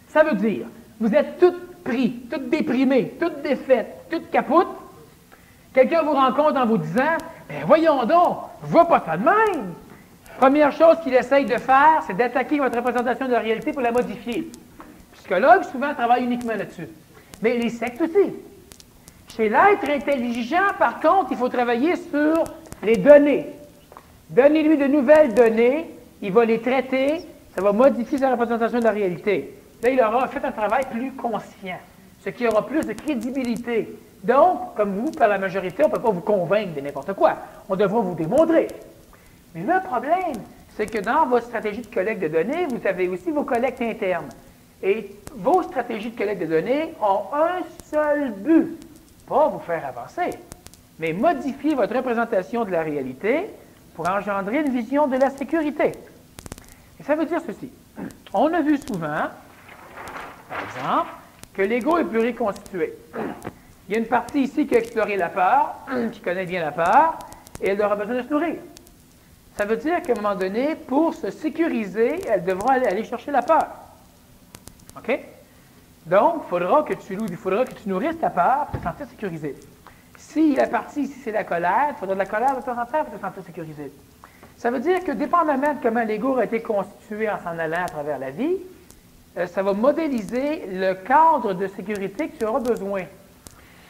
Ça veut dire, vous êtes toutes pris, toutes déprimées, toutes défaites, toutes capoutes. Quelqu'un vous rencontre en vous disant, « Ben voyons donc, je vois pas ça de même. » Première chose qu'il essaye de faire, c'est d'attaquer votre représentation de la réalité pour la modifier. Psychologues, souvent, travaillent uniquement là-dessus. Mais les sectes aussi. Chez l'être intelligent, par contre, il faut travailler sur les données. Donnez-lui de nouvelles données, il va les traiter, ça va modifier sa représentation de la réalité. Là, il aura fait un travail plus conscient, ce qui aura plus de crédibilité. Donc, comme vous, par la majorité, on ne peut pas vous convaincre de n'importe quoi. On devra vous démontrer. Mais le problème, c'est que dans votre stratégie de collecte de données, vous avez aussi vos collectes internes. Et vos stratégies de collecte de données ont un seul but, pas vous faire avancer, mais modifier votre représentation de la réalité pour engendrer une vision de la sécurité. Et ça veut dire ceci. On a vu souvent, par exemple, que l'ego est pluriconstitué. Il y a une partie ici qui a exploré la peur, qui connaît bien la peur, et elle aura besoin de se nourrir. Ça veut dire qu'à un moment donné, pour se sécuriser, elle devra aller chercher la peur. OK? Donc, il faudra que tu nourrisses ta peur pour te sentir sécurisé. Si la partie ici, c'est la colère, il faudra de la colère de temps en temps pour te sentir sécurisé. Ça veut dire que, dépendamment de comment l'ego a été constitué en s'en allant à travers la vie, ça va modéliser le cadre de sécurité que tu auras besoin.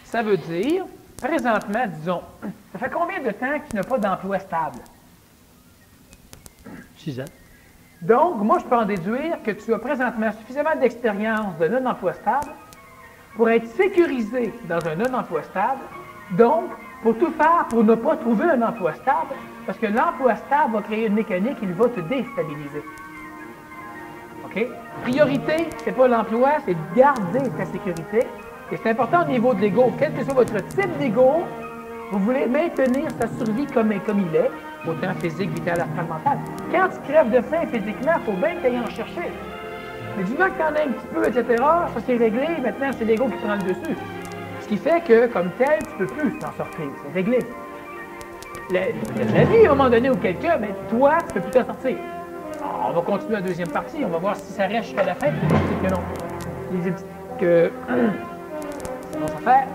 Ça veut dire, présentement, disons, ça fait combien de temps que tu n'as pas d'emploi stable? 6 ans. Donc, moi, je peux en déduire que tu as présentement suffisamment d'expérience de non-emploi stable pour être sécurisé dans un non-emploi stable. Donc, pour tout faire pour ne pas trouver un emploi stable, parce que l'emploi stable va créer une mécanique, il va te déstabiliser. OK? Priorité, c'est pas l'emploi, c'est de garder ta sécurité. Et c'est important au niveau de l'ego. Quel que soit votre type d'ego, Vous voulez maintenir sa survie comme il est, autant physique, vital, astral, mental. Quand tu crèves de faim physiquement, il faut bien que tu ailles en chercher. Mais du moment que tu en as un petit peu, etc., ça c'est réglé, maintenant c'est l'ego qui prend le dessus. Ce qui fait que, comme tel, tu ne peux plus t'en sortir, c'est réglé. La vie, à un moment donné, ou quelqu'un, mais toi, tu ne peux plus t'en sortir. Alors, on va continuer la deuxième partie, on va voir si ça reste jusqu'à la fin, puis peut-être que non. Les que... ça va faire.